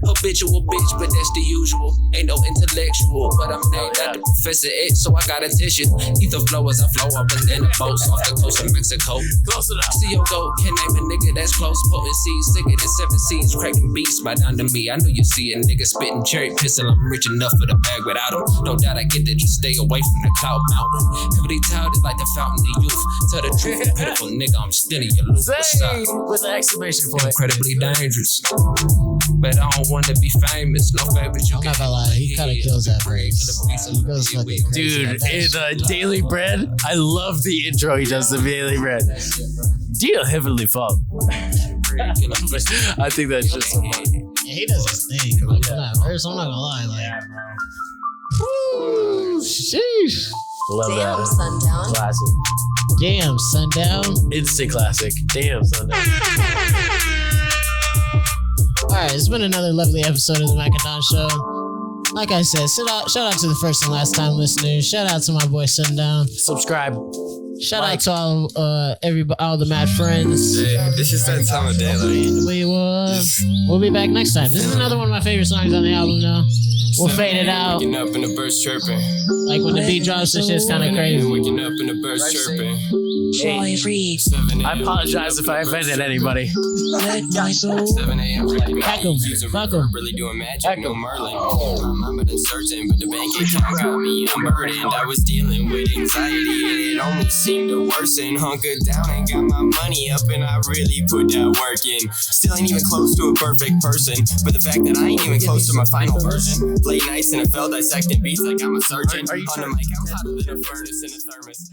Habitual bitch, but that's the usual. Ain't no intellectual, but I'm named after Professor X, so I gotta test you. Ether flow as I flow up in the boats off the coast of Mexico. Close enough. See your goat, can't name a nigga that's close. Potencies, sicker than 7 seeds, cracking beats by down to me. I know you see a nigga spitting cherry pistol. I'm rich enough for the bag without him. No doubt I get that, just stay away from the cloud mountain. Heavily touted like the fountain of youth. Tell the truth, pitiful nigga, I'm still in your loop. With an exclamation point. Incredibly dangerous, but I don't want to be famous. No favors, you I'm not gonna lie, he kind of kills that phrase. He goes fucking crazy. Dude, in Daily Bread, I love the intro he does to Daily Bread. Dear Heavenly Father. I think that's just so funny. Yeah, he does his thing. Like, in that verse, I'm not gonna lie. Like, woo, sheesh. Love Damn, that. Sundown. Classic. Damn, Sundown. Instant classic. Damn, Sundown. Alright, it's been another lovely episode of the Macadon Show. Like I said, shout out to the first and last time listeners. Shout out to my boy Sundown. Subscribe. Shout out to all all the mad friends. Yeah, it's just that time of day. Like, We'll be back next time. This is another one of my favorite songs on the album now. We'll fade it out. waking up in the birds chirping. Like when the beat drops, this shit's kind of crazy. Waking up in the birds chirping. Joy read. 7 I apologize if I offended anybody. 7 a.m. like Heck 'em. Fuck 'em. really doing magic, no Merlin. My mama done searching, but the bank account got me unburdened. I was dealing with anxiety and it only seemed to worsen. Hunkered down and got my money up and I really put that work in. Still ain't even close to a perfect person, but the fact that I ain't even close to my final version. Late nights in a fell dissecting beats like I'm a surgeon. On the mic, I'm hotter than a furnace in a thermos.